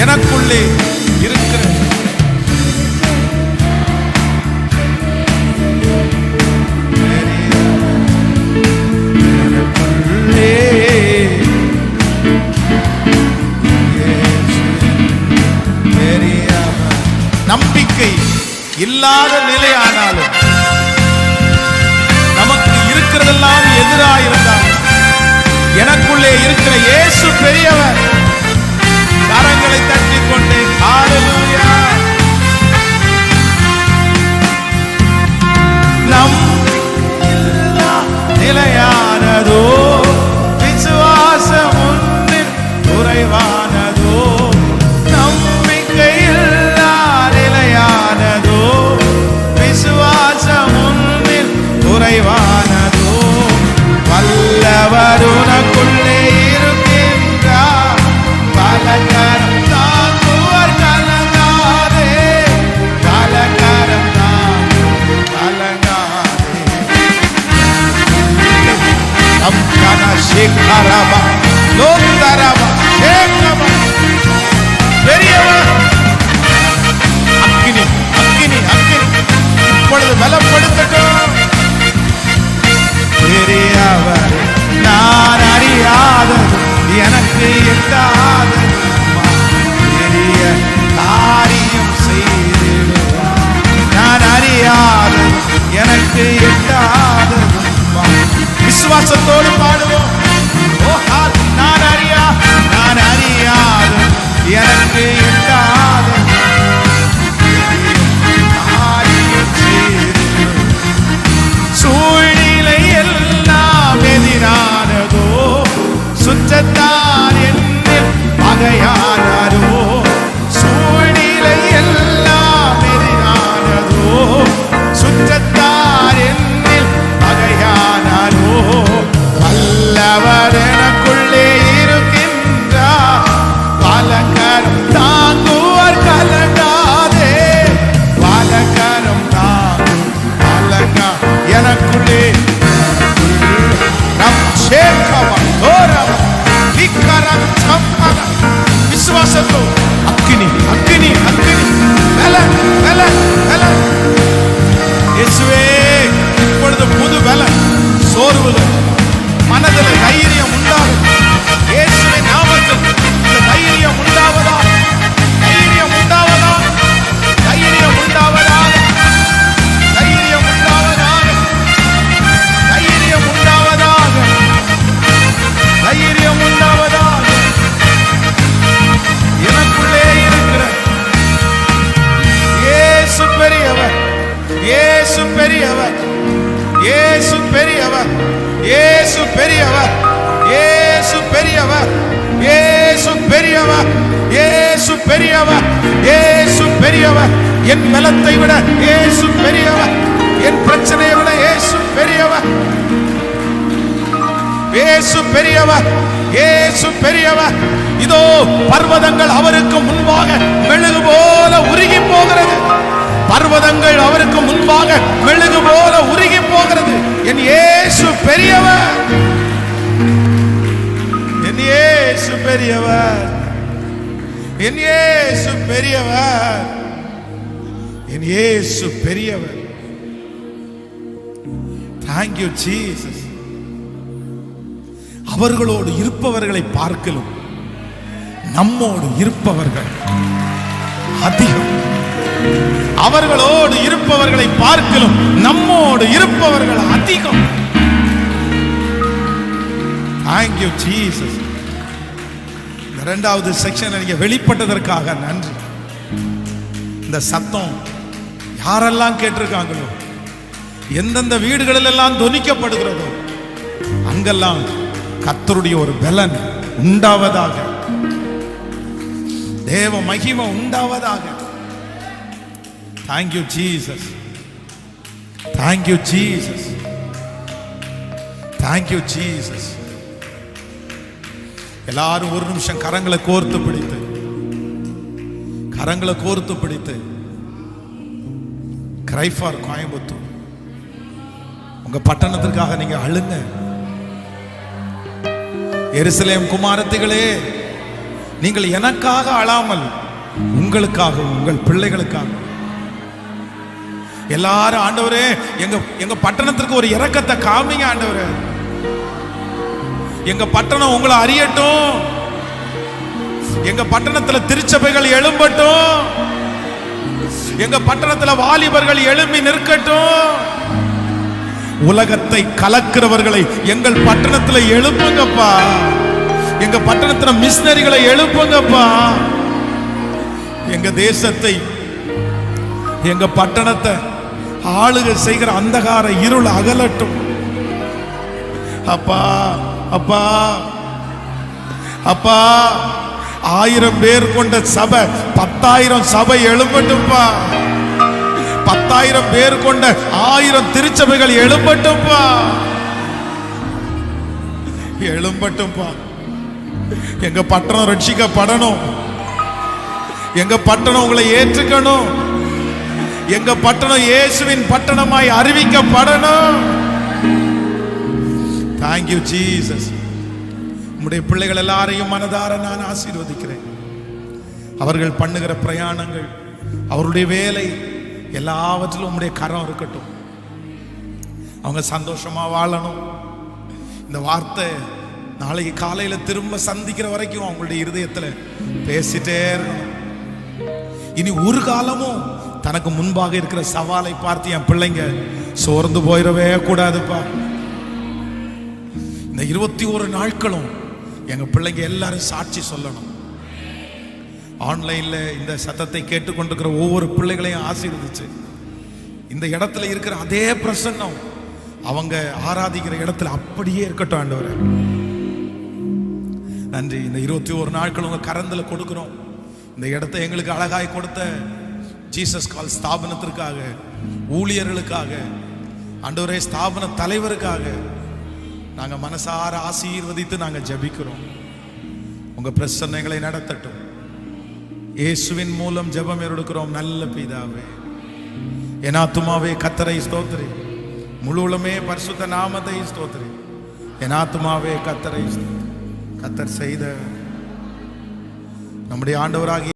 எனக்குள்ளே இருக்கிற நம்பிக்கை இல்லாத நிலையானாலும், நமக்கு இருக்கிறதெல்லாம் எதிராக இருந்தாலும், எனக்குள்ளே இருக்கிற இயேசு பெரியவர். கரங்களை தட்டி கொண்டு ஹல்லேலூயா. நிலையானதோ, விசுவாசம் ஒன்றில் குறைவானதோ. நம்பிக்கையில்லா நிலையானதோ, விசுவாசம் ஒன்றில் குறைவானதோ. வல்லவர் உனக்குள்ளே இருக்கின்றார், வலக்கரம் தாங்குவர் கலங்காதே, வலக்கரம் தாங்குவர் கலங்காதே. அம்கனா ஷேகரபா லோதரபா ஷேகரபா பெரியவர். அக்கினி அக்கினி அக்கினி இப்பொழுது பலப்படுத்தட்டும். பெரியவர் நான் அறியாதது எனக்கு எட்டாதது, பெரிய காரியம் செய்திடுவார். நான் அறியாதது எனக்கு எட்டாதது. விசுவாசத்தோடு பாடுவோம். நான் அறியா பெரியவர், இயேசு பெரியவர். என் பலத்தை விட இயேசு பெரியவர், என் பிரச்சனையை விட இயேசு பெரியவர். இயேசு பெரியவர், இயேசு பெரியவர். இதோ பர்வதங்கள் அவருக்கு முன்பாக மெழுகு போல உருகி போகிறது. பர்வதங்கள் அவருக்கு முன்பாக மெழுகு போல உருகி போகிறது. என் இயேசு பெரியவர், என் இயேசு பெரியவர், என் இயேசு பெரியவர், என் இயேசு பெரியவர். Thank you Jesus. அவர்களோடு இருப்பவர்களை பார்க்கலும் நம்மோடு இருப்பவர்கள் அதிகம். அவர்களோடு இருப்பவர்களை பார்க்கலும் நம்மோடு இருப்பவர்கள் அதிகம். Thank you Jesus. இந்த இரண்டாவது செக்ஷன் நீங்க வெளிப்பட்டதற்காக நன்றி. இந்த சத்தம் யாரெல்லாம் கேட்டிருக்காங்களோ, எந்தெந்த வீடுகளில் எல்லாம் தொனிக்கப்படுகிறதோ அங்கெல்லாம் கர்த்தருடைய ஒரு பலன் உண்டாவதாக, தேவ மகிமை உண்டாவதாக. Thank you Jesus. Thank you Jesus. Thank you Jesus. எல்லாரும் ஒரு நிமிஷம் கரங்களை கோர்த்து பிடித்து, கரங்களை கோர்த்து பிடித்து Cry for கோயம்புத்தூர். உங்க பட்டணத்திற்காக நீங்க அழுங்க. எருசலேம் குமாரத்திகளே, நீங்கள் எனக்காக அழாமல் உங்களுக்காக, உங்கள் பிள்ளைகளுக்காக எல்லாரும், ஆண்டவரே எங்க பட்டணத்திற்கு ஒரு இரக்கத்தை காமிங்க ஆண்டவரே. எங்க பட்டணம் உங்களை அறியட்டும். எங்க பட்டணத்துல திருச்சபைகள் எழும்பட்டும். எங்க பட்டணத்துல வாலிபர்கள் எழும்பி நிற்கட்டும். உலகத்தை கலக்கிறவர்களை எங்கள் பட்டணத்துல எழுப்புங்கப்பா. எங்க பட்டணத்துல மிஷனரிகளை எழுப்புங்கப்பா. எங்க தேசத்தை, எங்க பட்டணத்தை ஆளுகை செய்கிற அந்தகார இருள் அகலட்டும் அப்பா. அப்பா அப்பா 1000 பேர் கொண்ட சபை 10,000 சபை எழும்பட்டும்பா. 10,000 பேர் கொண்ட 1000 திருச்சபைகள் எழும்பட்டும்பா. எழும்பட்டும்பா. எங்க பட்டணம் ரட்சிக்கப்படணும். எங்க பட்டணம் உங்களை ஏற்றுக்கணும். எங்க பட்டணம் இயேசுவின் பட்டணமாய் அறிவிக்கப்படணும். Thank you Jesus. உம்முடைய பிள்ளைகள் எல்லாரையும் மனதார நான் ஆசீர்வதிக்கிறேன். அவர்கள் பண்ணுகிற பிரயாணங்கள், அவருடைய வேலை எல்லாவற்றிலும் உம்முடைய கரம் இருக்கட்டும். அவங்க சந்தோஷமா வாழணும். இந்த வார்த்தை நாளைக்கு காலையில திரும்ப சந்திக்கிற வரைக்கும் அவங்களுடைய இருதயத்துல பேசிட்டே இருக்கணும். இனி ஒரு காலமும் தனக்கு முன்பாக இருக்கிற சவாலை பார்த்து என் பிள்ளைங்க சோர்ந்து போயிடவே கூடாதுப்பா. இந்த 21 நாட்களும் எங்க பிள்ளைங்க எல்லாரும் சாட்சி சொல்லணும். ஆன்லைன்ல இந்த சத்தத்தை கேட்டுக்கொண்டிருக்கிற ஒவ்வொரு பிள்ளைகளையும் ஆசீர்வதிச்சு இந்த இடத்துல இருக்கிற அதே பிரசன்னம் அவங்க ஆராதிக்கிற இடத்துல அப்படியே இருக்கட்டும் ஆண்டவரே. நன்றி. இந்த 21 நாட்கள் உங்க கரத்துல கொடுக்கிறோம். இந்த இடத்தை எங்களுக்கு அழகாய் கொடுத்த ஜீசஸ் கால் ஸ்தாபனத்திற்காக, ஊழியர்களுக்காக, ஆண்டவரே ஸ்தாபன தலைவருக்காக நாங்க மனசார ஆசீர்வதித்து நாங்க ஜெபிக்கிறோம். உங்க பிரசன்னங்களை நடத்தட்டும். இயேசுவின் மூலம் ஜெபம் எடுக்கிறோம் நல்ல பிதாவே. என் ஆத்துமாவே கர்த்தரை ஸ்தோத்திரி, முழு உலகமே பரிசுத்த நாமத்தை ஸ்தோத்திரி. என் ஆத்துமாவே கர்த்தரை ஸ்தோத்திரி. கர்த்தர் செய்த நம்முடைய ஆண்டவராகிய